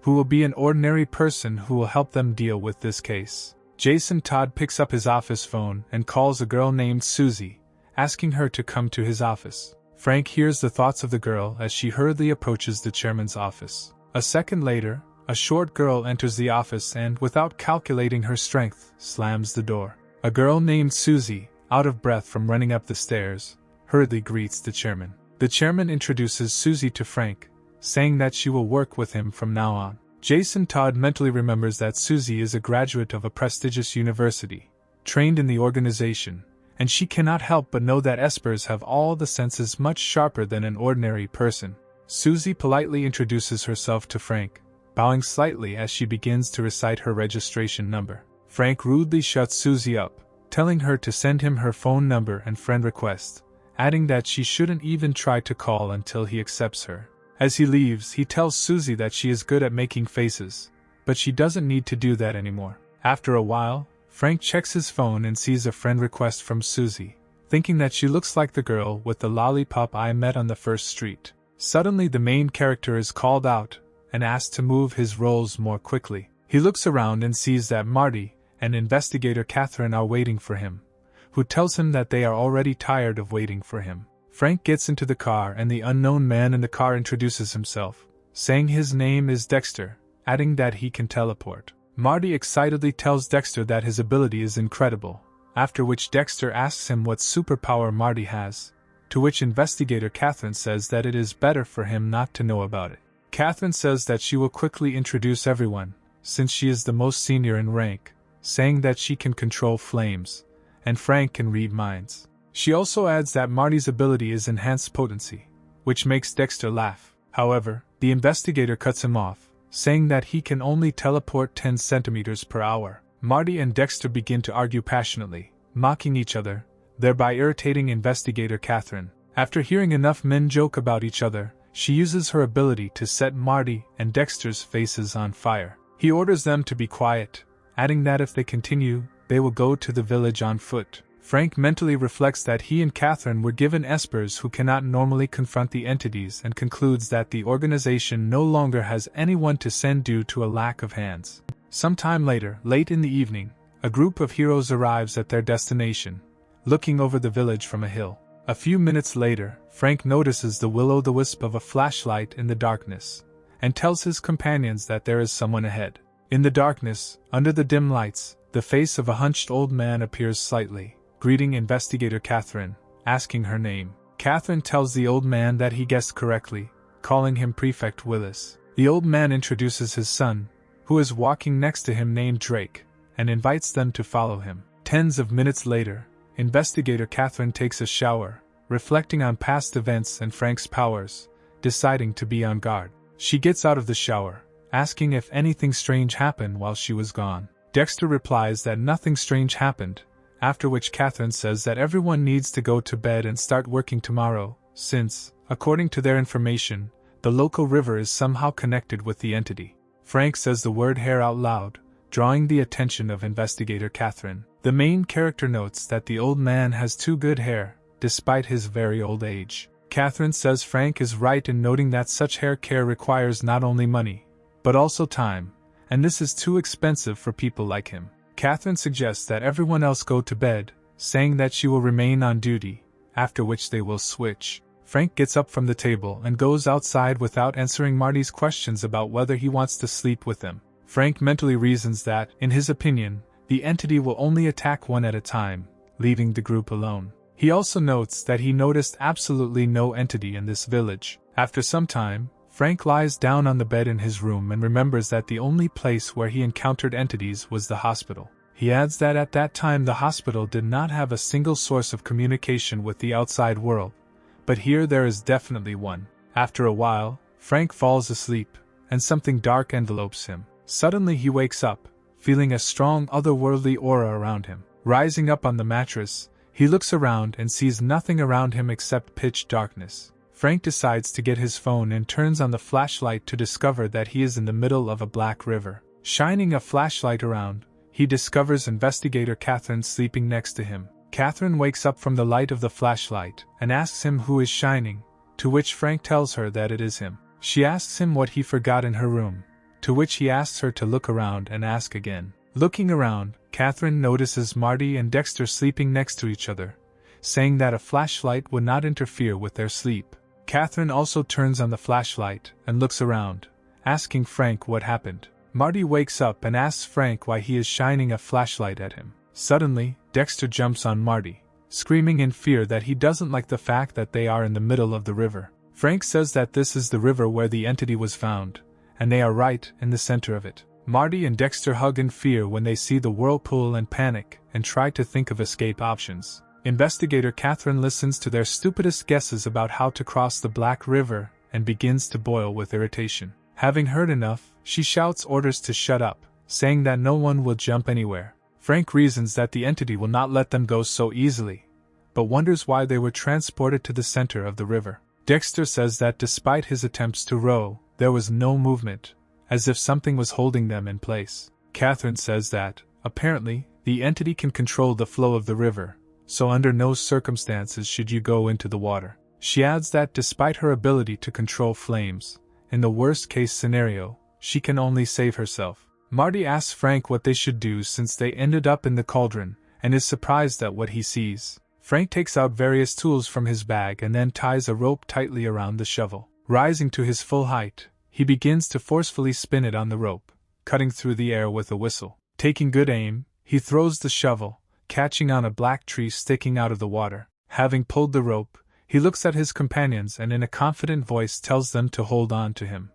who will be an ordinary person who will help them deal with this case. Jason Todd picks up his office phone and calls a girl named Susie, asking her to come to his office. Frank hears the thoughts of the girl as she hurriedly approaches the chairman's office. A second later, a short girl enters the office and, without calculating her strength, slams the door. A girl named Susie, out of breath from running up the stairs, hurriedly greets the chairman. The chairman introduces Susie to Frank, saying that she will work with him from now on. Jason Todd mentally remembers that Susie is a graduate of a prestigious university, trained in the organization, and she cannot help but know that Espers have all the senses much sharper than an ordinary person. Susie politely introduces herself to Frank, bowing slightly as she begins to recite her registration number. Frank rudely shuts Susie up, telling her to send him her phone number and friend request, adding that she shouldn't even try to call until he accepts her. As he leaves, he tells Susie that she is good at making faces, but she doesn't need to do that anymore. After a while, Frank checks his phone and sees a friend request from Susie, thinking that she looks like the girl with the lollipop eye met on the first street. Suddenly the main character is called out and asked to move his rolls more quickly. He looks around and sees that Marty and Investigator Catherine are waiting for him, who tells him that they are already tired of waiting for him. Frank gets into the car and the unknown man in the car introduces himself, saying his name is Dexter, adding that he can teleport. Marty excitedly tells Dexter that his ability is incredible, after which Dexter asks him what superpower Marty has, to which investigator Catherine says that it is better for him not to know about it. Catherine says that she will quickly introduce everyone, since she is the most senior in rank, saying that she can control flames, and Frank can read minds. She also adds that Marty's ability is enhanced potency, which makes Dexter laugh. However, the investigator cuts him off, saying that he can only teleport 10 centimeters per hour. Marty and Dexter begin to argue passionately, mocking each other, thereby irritating investigator Catherine. After hearing enough men joke about each other, she uses her ability to set Marty and Dexter's faces on fire. He orders them to be quiet, adding that if they continue, they will go to the village on foot. Frank mentally reflects that he and Catherine were given espers who cannot normally confront the entities and concludes that the organization no longer has anyone to send due to a lack of hands. Sometime later, late in the evening, a group of heroes arrives at their destination, looking over the village from a hill. A few minutes later, Frank notices the will-o'-the-wisp of a flashlight in the darkness, and tells his companions that there is someone ahead. In the darkness, under the dim lights, the face of a hunched old man appears slightly, greeting investigator Catherine, asking her name. Catherine tells the old man that he guessed correctly, calling him Prefect Willis. The old man introduces his son, who is walking next to him named Drake, and invites them to follow him. Tens of minutes later, investigator Catherine takes a shower, reflecting on past events and Frank's powers, deciding to be on guard. She gets out of the shower, asking if anything strange happened while she was gone. Dexter replies that nothing strange happened, after which Catherine says that everyone needs to go to bed and start working tomorrow, since, according to their information, the local river is somehow connected with the entity. Frank says the word hair out loud, drawing the attention of investigator Catherine. The main character notes that the old man has too good hair, despite his very old age. Catherine says Frank is right in noting that such hair care requires not only money, but also time, and this is too expensive for people like him. Catherine suggests that everyone else go to bed, saying that she will remain on duty, after which they will switch. Frank gets up from the table and goes outside without answering Marty's questions about whether he wants to sleep with them. Frank mentally reasons that, in his opinion, the entity will only attack one at a time, leaving the group alone. He also notes that he noticed absolutely no entity in this village. After some time, Frank lies down on the bed in his room and remembers that the only place where he encountered entities was the hospital. He adds that at that time the hospital did not have a single source of communication with the outside world, but here there is definitely one. After a while, Frank falls asleep, and something dark envelopes him. Suddenly he wakes up, feeling a strong otherworldly aura around him. Rising up on the mattress, he looks around and sees nothing around him except pitch darkness. Frank decides to get his phone and turns on the flashlight to discover that he is in the middle of a black river. Shining a flashlight around, he discovers investigator Catherine sleeping next to him. Catherine wakes up from the light of the flashlight and asks him who is shining, to which Frank tells her that it is him. She asks him what he forgot in her room, to which he asks her to look around and ask again. Looking around, Catherine notices Marty and Dexter sleeping next to each other, saying that a flashlight would not interfere with their sleep. Catherine also turns on the flashlight and looks around, asking Frank what happened. Marty wakes up and asks Frank why he is shining a flashlight at him. Suddenly, Dexter jumps on Marty, screaming in fear that he doesn't like the fact that they are in the middle of the river. Frank says that this is the river where the entity was found, and they are right in the center of it. Marty and Dexter hug in fear when they see the whirlpool and panic and try to think of escape options. Investigator Catherine listens to their stupidest guesses about how to cross the Black River and begins to boil with irritation. Having heard enough, she shouts orders to shut up, saying that no one will jump anywhere. Frank reasons that the entity will not let them go so easily, but wonders why they were transported to the center of the river. Dexter says that despite his attempts to row, there was no movement, as if something was holding them in place. Catherine says that, apparently, the entity can control the flow of the river, so under no circumstances should you go into the water. She adds that despite her ability to control flames, in the worst-case scenario, she can only save herself. Marty asks Frank what they should do since they ended up in the cauldron, and is surprised at what he sees. Frank takes out various tools from his bag and then ties a rope tightly around the shovel. Rising to his full height, he begins to forcefully spin it on the rope, cutting through the air with a whistle. Taking good aim, he throws the shovel, catching on a black tree sticking out of the water. Having pulled the rope, He looks at his companions and in a confident voice tells them to hold on to him.